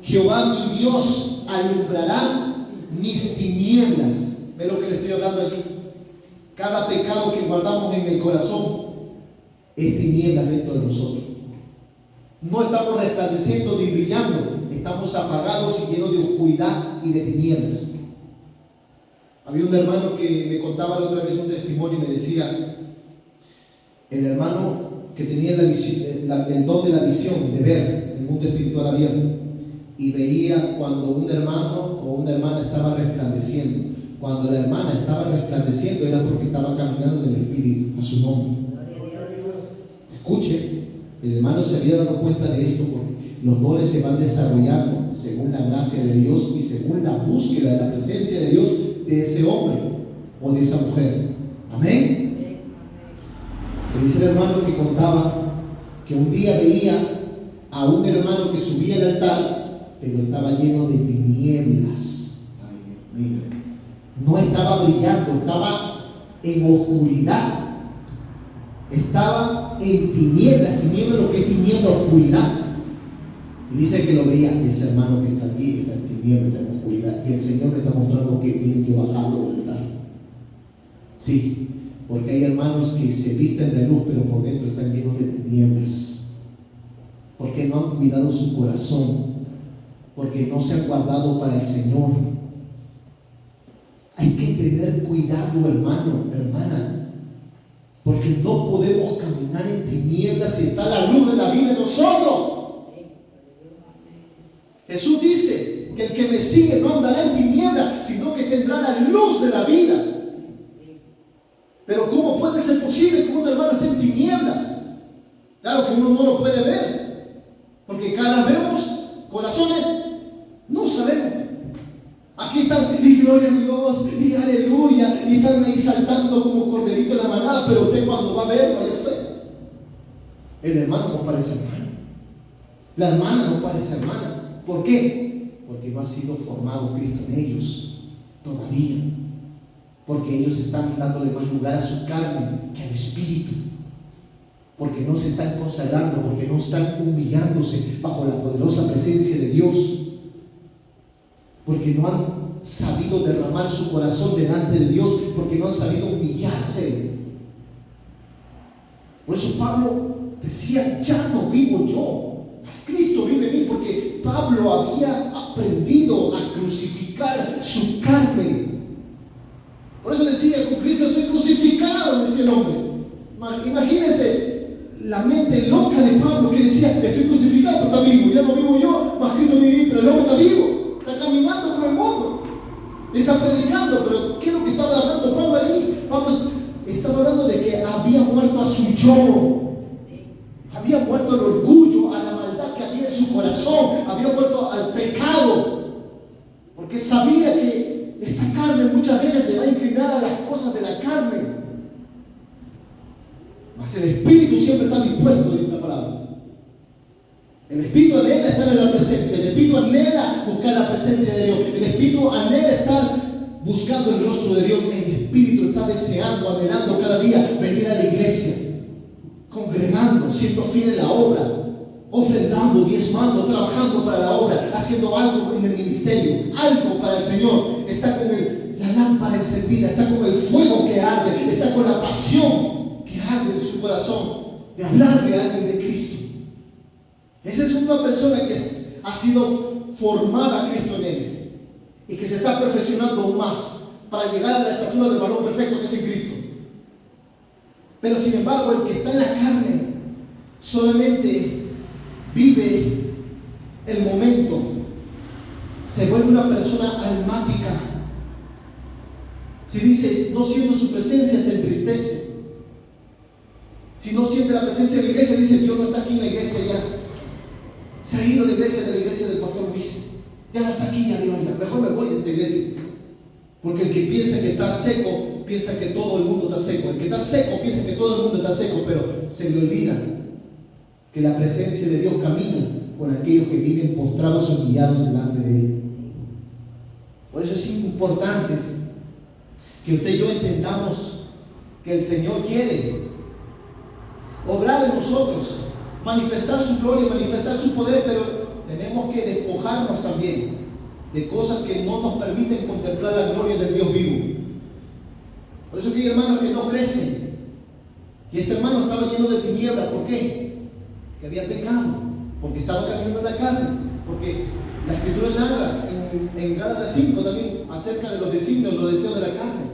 Jehová mi Dios alumbrará mis tinieblas. ¿Ve lo que le estoy hablando allí? Cada pecado que guardamos en el corazón es tinieblas dentro de nosotros. No estamos resplandeciendo ni brillando, estamos apagados y llenos de oscuridad y de tinieblas. Había un hermano que me contaba la otra vez un testimonio y me decía, el hermano que tenía el don de la visión, de ver el mundo espiritual abierto, y veía cuando un hermano o una hermana estaba resplandeciendo. Cuando la hermana estaba resplandeciendo era porque estaba caminando en el Espíritu, a su nombre. Gloria a Dios. Escuche, el hermano se había dado cuenta de esto porque los dones se van desarrollando según la gracia de Dios y según la búsqueda de la presencia de Dios de ese hombre o de esa mujer. Amén. Y dice el hermano que contaba que un día veía a un hermano que subía al altar, pero estaba lleno de tinieblas. Ay, Dios mío. No estaba brillando, estaba en oscuridad. Estaba en tinieblas. Tinieblas, lo que es tiniebla, oscuridad. Y dice que lo veía, ese hermano que está aquí, está en tinieblas, está en oscuridad. Y el Señor me está mostrando que tiene que bajarlo del altar. Sí, porque hay hermanos que se visten de luz, pero por dentro están llenos de tinieblas. Porque no han cuidado su corazón, porque no se han guardado para el Señor. Hay que tener cuidado, hermano, hermana, porque no podemos caminar en tinieblas si está la luz de la vida en nosotros. Jesús dice que el que me sigue no andará en tinieblas, sino que tendrá la luz de la vida. Pero ¿cómo puede ser posible que un hermano esté en tinieblas? Claro que uno no lo puede ver, porque cada vez vemos corazones, no sabemos. Aquí están, y gloria a Dios, y aleluya, y están ahí saltando como corderito en la manada, pero usted cuando va a ver, vaya fe. El hermano no parece hermano, la hermana no parece hermana. ¿Por qué? Porque no ha sido formado Cristo en ellos todavía. Porque ellos están dándole más lugar a su carne que al Espíritu. Porque no se están consagrando, porque no están humillándose bajo la poderosa presencia de Dios. Porque no han sabido derramar su corazón delante de Dios, porque no han sabido humillarse. Por eso Pablo decía, ya no vivo yo, mas Cristo vive en mí, porque Pablo había aprendido a crucificar su carne. Por eso decía, con Cristo estoy crucificado, decía el hombre. Imagínense la mente loca de Pablo que decía, estoy crucificado, pero está vivo, ya no vivo yo, mas Cristo vive en mí, pero el hombre está vivo, está caminando por el mundo, está predicando. Pero ¿qué es lo que estaba hablando Pablo allí? Pablo estaba hablando de que había muerto a su yo, había muerto al orgullo, a la maldad que había en su corazón, había muerto al pecado, porque sabía que esta carne muchas veces se va a inclinar a las cosas de la carne. Mas el Espíritu siempre está dispuesto, dice la palabra. El Espíritu anhela estar en la presencia, el Espíritu anhela buscar la presencia de Dios, el Espíritu anhela estar buscando el rostro de Dios. El Espíritu está deseando, anhelando cada día venir a la iglesia, congregando, siendo fiel en la obra, ofrendando, diezmando, trabajando para la obra, haciendo algo en el ministerio, algo para el Señor. Está con la lámpara encendida, está con el fuego que arde, está con la pasión que arde en su corazón de hablarle a alguien de Cristo. Esa es una persona que ha sido formada Cristo en él y que se está perfeccionando aún más para llegar a la estatura del varón perfecto que es en Cristo. Pero sin embargo, el que está en la carne solamente vive el momento, se vuelve una persona almática. Si dices, no siento su presencia, se entristece. Si no siente la presencia de la iglesia, dice, Dios no está aquí en la iglesia ya. Se ha ido de la iglesia del pastor Luis. Ya no está aquí, ya digo, ya, mejor me voy de esta iglesia. Porque el que piensa que está seco, piensa que todo el mundo está seco. El que está seco, piensa que todo el mundo está seco, pero se le olvida que la presencia de Dios camina con aquellos que viven postrados y humillados delante de Él. Por eso es importante que usted y yo entendamos que el Señor quiere obrar en nosotros, manifestar su gloria, manifestar su poder, pero tenemos que despojarnos también de cosas que no nos permiten contemplar la gloria del Dios vivo. Por eso que hay hermanos que no crecen, y este hermano estaba lleno de tinieblas. ¿Por qué? Que había pecado, porque estaba caminando en la carne, porque la Escritura narra en Gálatas 5 también acerca de los designios, los deseos de la carne.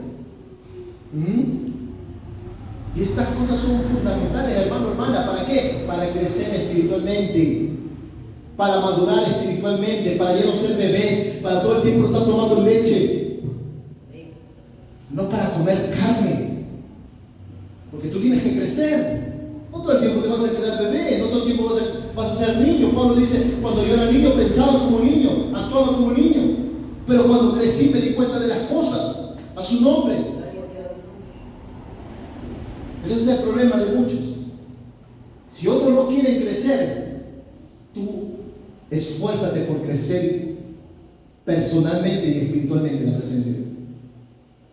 Y estas cosas son fundamentales, hermano, hermana. ¿Para qué? Para crecer espiritualmente, para madurar espiritualmente, para ya no ser bebé, para todo el tiempo estar tomando leche, no para comer carne. Porque tú tienes que crecer. No todo el tiempo te vas a quedar bebé, no todo el tiempo vas a ser niño. Pablo dice, cuando yo era niño pensaba como niño, actuaba como niño. Pero cuando crecí me di cuenta de las cosas, a su nombre. Pero ese es el problema de muchos. Si otros no quieren crecer, tú esfuérzate por crecer personalmente y espiritualmente en la presencia de Dios.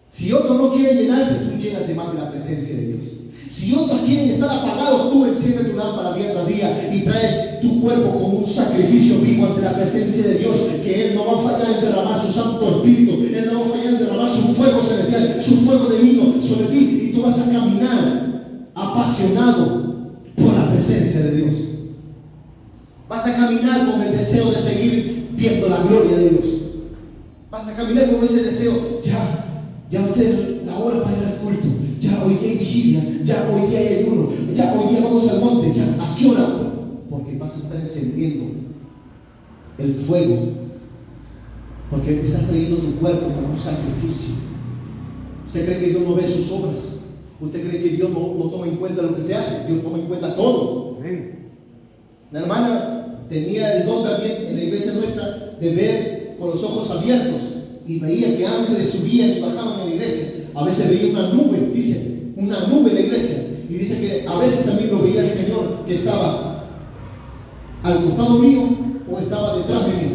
Si otros no quieren llenarse, tú llénate más de la presencia de Dios. Si otros quieren estar apagados, tú enciende tu lámpara día tras día y trae tu cuerpo como un sacrificio vivo ante la presencia de Dios, que Él no va a fallar en derramar su Santo Espíritu, Él no va a fallar en derramar su fuego celestial, su fuego divino sobre ti, y tú vas a caminar apasionado por la presencia de Dios. Vas a caminar con el deseo de seguir viendo la gloria de Dios. Vas a caminar con ese deseo, ya va a ser la hora para ir al culto, ya hoy día hay vigilia, ya hoy día hay ayuno, ya hoy día vamos al monte, ya ¿a qué hora? Porque vas a estar encendiendo el fuego, porque estás trayendo tu cuerpo como un sacrificio. ¿Usted cree que Dios no ve sus obras? ¿Usted cree que Dios no toma en cuenta lo que te hace? Dios toma en cuenta todo. La hermana tenía el don también en la iglesia nuestra de ver con los ojos abiertos y veía que ángeles subían y bajaban en la iglesia. A veces veía una nube, dice, una nube en la iglesia, y dice que a veces también lo veía el Señor que estaba al costado mío o estaba detrás de mí,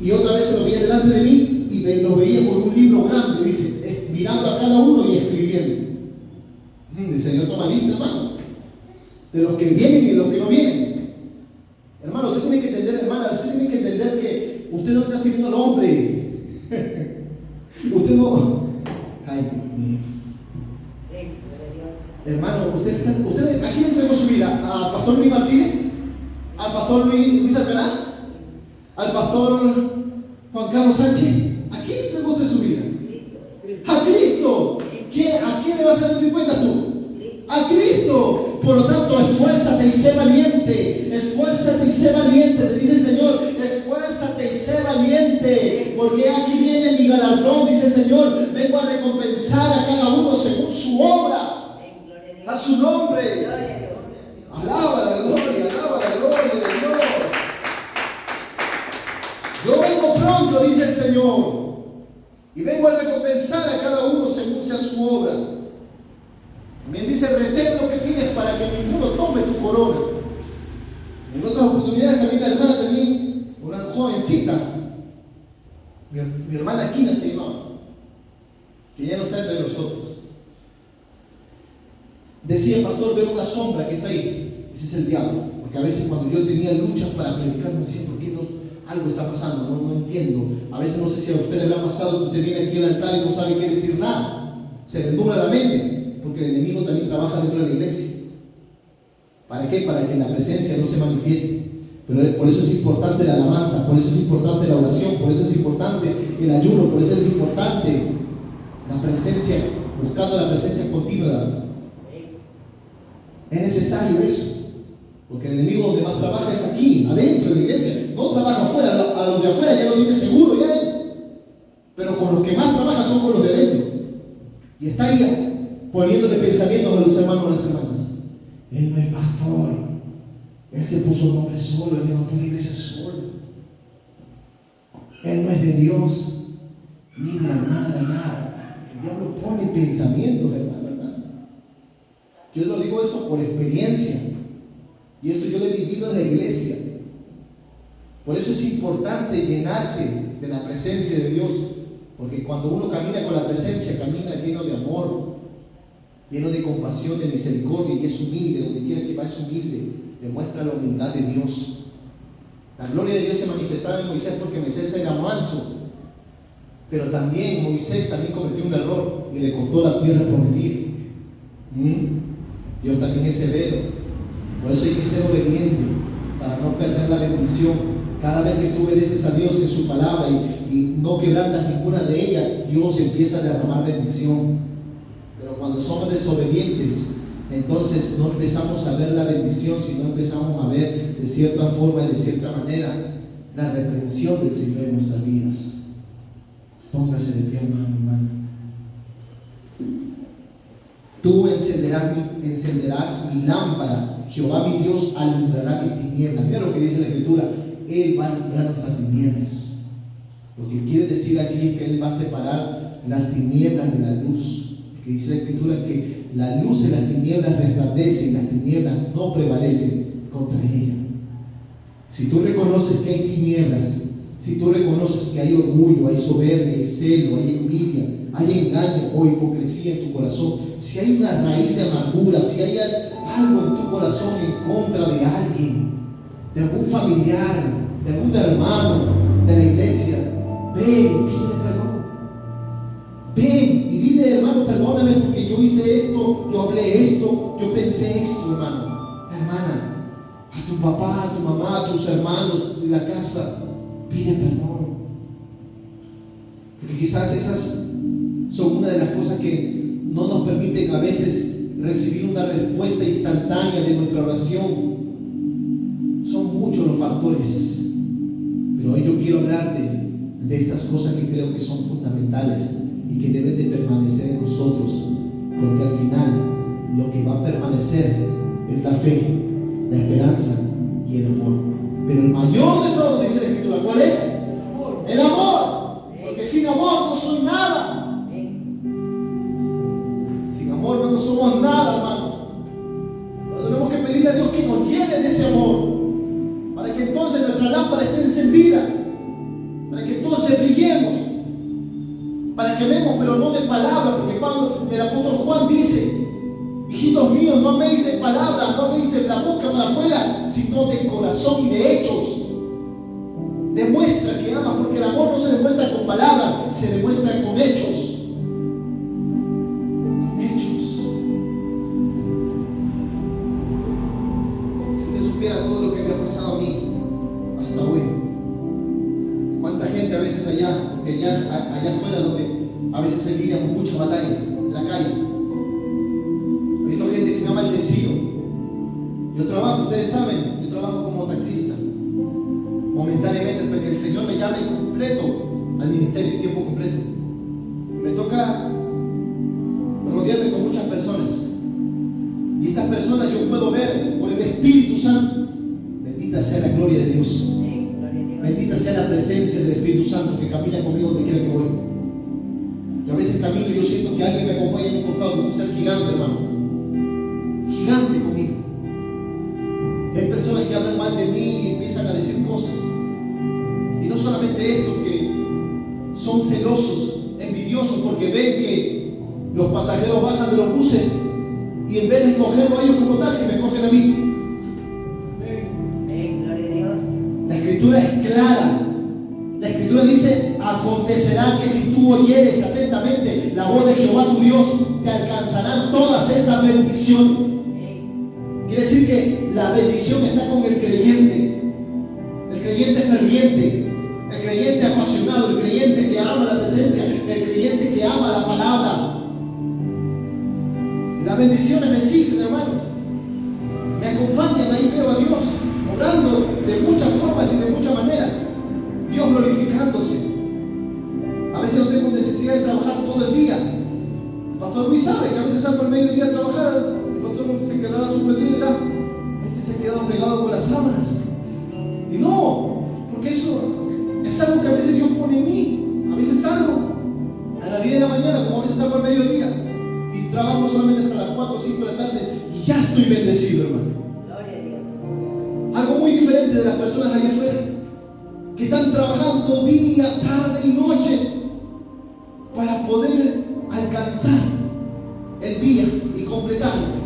y otra vez se lo veía delante de mí y lo veía con un libro grande, dice, mirando a cada uno y escribiendo. El Señor toma lista, hermano, de los que vienen y de los que no vienen. Hermano, usted tiene que entender, hermana, usted tiene que entender que usted no está sirviendo al hombre. Usted no. Ay, Dios mío. Hermano, usted ¿a quién entregó su vida? ¿Al pastor Luis Martínez? ¿Al pastor Luis Alcaná? ¿Al pastor Juan Carlos Sánchez? ¿A quién entregó usted su vida? A Cristo. ¿A quién le vas a rendir cuenta tú? A Cristo. Por lo tanto, esfuérzate y sé valiente. Esfuérzate y sé valiente. Te dice el Señor, esfuérzate y sé valiente. Porque aquí viene mi galardón, dice el Señor. Vengo a recompensar a cada uno según su obra. A su nombre. Alaba la gloria de Dios. Yo vengo pronto, dice el Señor. Y vengo a recompensar a cada uno según sea su obra. También dice, retén lo que tienes para que ninguno tome tu corona. En otras oportunidades también la hermana, una jovencita, mi hermana Kina se llamaba, que ya no está entre nosotros. Decía, pastor, veo una sombra que está ahí. Ese es el diablo. Porque a veces cuando yo tenía luchas para predicar, me decía, ¿por qué no? Algo está pasando, no entiendo. A veces no sé si a usted le ha pasado que usted viene aquí al altar y no sabe qué decir nada. Se le nubla la mente, porque el enemigo también trabaja dentro de la iglesia. ¿Para qué? Para que la presencia no se manifieste. Pero por eso es importante la alabanza, por eso es importante la oración, por eso es importante el ayuno, por eso es importante la presencia, buscando la presencia continua. Es necesario eso. Porque el enemigo donde más trabaja es aquí, adentro de la iglesia. No trabaja afuera, a los de afuera ya lo tiene seguro ya él. Pero con los que más trabaja son con los de dentro. Y está ahí poniéndole pensamientos a los hermanos y las hermanas. Él no es pastor. Él se puso un nombre solo, él levantó la iglesia solo. Él no es de Dios. Mira, hermana de allá. El diablo pone pensamientos, hermano. Yo lo digo esto por experiencia. Y esto yo lo he vivido en la iglesia. Por eso es importante llenarse de la presencia de Dios. Porque cuando uno camina con la presencia, camina lleno de amor, lleno de compasión, de misericordia, y es humilde. Donde quiera que va es humilde. Demuestra la humildad de Dios. La gloria de Dios se manifestaba en Moisés porque Moisés era manso. Pero también Moisés también cometió un error y le costó la tierra prometida. Dios también es severo. Por eso hay que ser obediente para no perder la bendición. Cada vez que tú obedeces a Dios en su palabra y no quebrantas ninguna de ellas, Dios empieza a derramar bendición. Pero cuando somos desobedientes, entonces no empezamos a ver la bendición, sino empezamos a ver de cierta forma y de cierta manera la reprensión del Señor en nuestras vidas. Póngase de pie, hermano. Tú encenderás mi lámpara. Jehová mi Dios alumbrará mis tinieblas. Mira lo que dice la Escritura. Él va a alumbrar nuestras tinieblas. Lo que quiere decir allí es que Él va a separar las tinieblas de la luz. Porque dice la Escritura que la luz en las tinieblas resplandece y las tinieblas no prevalecen contra ella. Si tú reconoces que hay tinieblas, si tú reconoces que hay orgullo, hay soberbia, hay celo, hay envidia, hay engaño o hipocresía en tu corazón, si hay una raíz de amargura, si hay algo en tu corazón en contra de alguien, de algún familiar, de algún hermano de la iglesia, ven y pide perdón. Ven y dile, hermano, perdóname porque yo hice esto, yo hablé esto, yo pensé esto, hermano, hermana. A tu papá, a tu mamá, a tus hermanos de la casa, pide perdón. Porque quizás esas son una de las cosas que no nos permiten a veces recibir una respuesta instantánea de nuestra oración. Son muchos los factores, pero hoy yo quiero hablarte de estas cosas que creo que son fundamentales y que deben de permanecer en nosotros, porque al final lo que va a permanecer es la fe, la esperanza y el amor. Pero el mayor de todos, dice la Escritura, ¿cuál es? El amor. Porque sin amor no soy nada. Sin amor no somos nada, hermanos. Pero tenemos que pedirle a Dios que nos llene de ese amor, para que entonces nuestra lámpara esté encendida, para que entonces brillemos, para que vemos, pero no de palabra, porque el apóstol Juan dice: hijitos míos, no améis de palabra, no améis de la boca para afuera, sino de corazón y de hechos. Demuestra que amas, porque el amor no se demuestra con palabras, se demuestra con hechos. Con hechos. Si usted supiera todo lo que me ha pasado a mí hasta hoy, cuánta gente a veces allá, porque allá afuera donde a veces se lidian muchas batallas, en la calle, he visto gente que me ha maldecido. Yo trabajo, ustedes saben, yo trabajo como taxista, momentáneamente hasta que el Señor me llame completo al ministerio en tiempo completo. Me toca rodearme con muchas personas, y estas personas yo puedo ver por el Espíritu Santo. Bendita sea la gloria de Dios. Bendita sea la presencia del Espíritu Santo que camina conmigo donde quiera que voy. Yo a veces camino y yo siento que alguien me acompaña en mi costado, un ser gigante, hermano, gigante conmigo. Y hay personas que hablan mal de mí y empiezan a decir cosas. Y no solamente esto, que son celosos, envidiosos, porque ven que los pasajeros bajan de los buses y en vez de escogerlo a ellos como taxi, me escogen a mí. Gloria a Dios. La Escritura es clara. La Escritura dice: acontecerá que si tú oyeres atentamente la voz de Jehová tu Dios, te alcanzarán todas estas bendiciones. Quiere decir que la bendición está con el creyente ferviente, el creyente apasionado, el creyente que ama la presencia, el creyente que ama la palabra. Y las bendiciones me siguen, hermanos, me acompañan. Ahí veo a Dios obrando de muchas formas y de muchas maneras, Dios glorificándose. A veces no tengo necesidad de trabajar todo el día. El pastor Luis sabe que a veces salgo al mediodía a trabajar. El pastor se quedará sorprendido y dirá: este se ha quedado pegado con las sábanas. Y no, porque eso es algo que a veces Dios pone en mí. A veces salgo a las 10 de la mañana, como a veces salgo al mediodía, y trabajo solamente hasta las 4 o 5 de la tarde, y ya estoy bendecido, hermano. Gloria a Dios. Algo muy diferente de las personas allá afuera, que están trabajando día, tarde y noche para poder alcanzar el día y completarlo.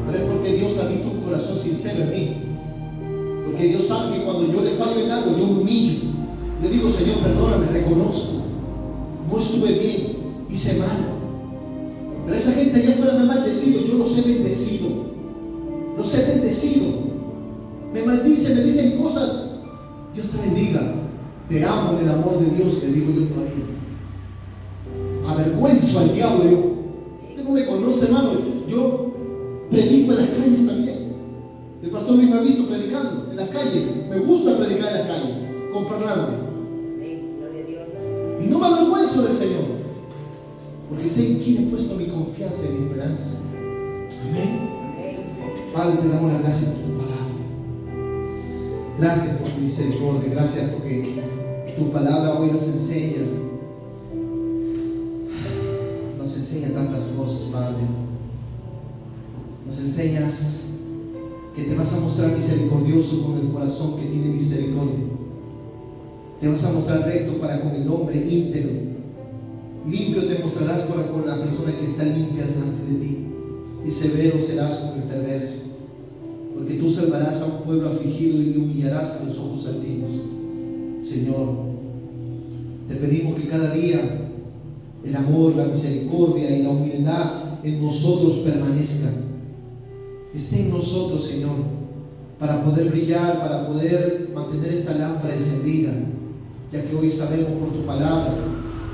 Pero es porque Dios ha visto un corazón sincero en mí. Porque Dios sabe que cuando yo le fallo en algo, yo me humillo. Le digo: Señor, perdóname, reconozco, no estuve bien, hice mal. Pero esa gente allá afuera me ha maldecido, yo los he bendecido. Los he bendecido. Me maldicen, me dicen cosas. Dios te bendiga. Te amo en el amor de Dios, le digo yo todavía. Avergüenzo al diablo yo. Usted no me conoce, hermano. Yo predico en las calles también. El pastor me ha visto predicando en las calles. Me gusta predicar en las calles, con parlante. Gloria a Dios. Y no me avergüenzo del Señor. porque sé en quién he puesto mi confianza y mi esperanza. Amén. Amén. Padre, te damos las gracias por tu palabra. Gracias por tu misericordia. Gracias porque tu palabra hoy nos enseña tantas cosas, Padre. Nos enseñas que te vas a mostrar misericordioso con el corazón que tiene misericordia. Te vas a mostrar recto para con el hombre íntegro. Limpio te mostrarás para con la persona que está limpia delante de ti. Y severo serás con el perverso. Porque tú salvarás a un pueblo afligido y humillarás a los ojos altivos. Señor, te pedimos que cada día el amor, la misericordia y la humildad en nosotros permanezcan. Esté en nosotros, Señor, para poder brillar, para poder mantener esta lámpara encendida, ya que hoy sabemos por tu palabra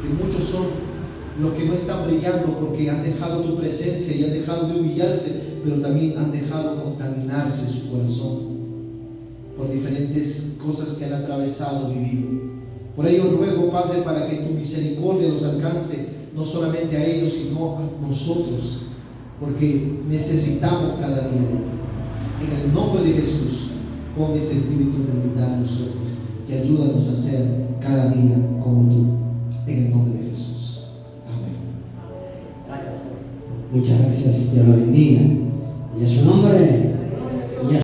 que muchos son los que no están brillando porque han dejado tu presencia y han dejado de humillarse, pero también han dejado contaminarse su corazón por diferentes cosas que han atravesado, vivido. Por ello ruego, Padre, para que tu misericordia los alcance no solamente a ellos, sino a nosotros, porque necesitamos cada día de ti. En el nombre de Jesús, pon ese espíritu de humildad en nosotros y ayúdanos a ser cada día como tú. En el nombre de Jesús. Amén. Gracias, Señor. Muchas gracias, Dios lo bendiga. Y a su nombre.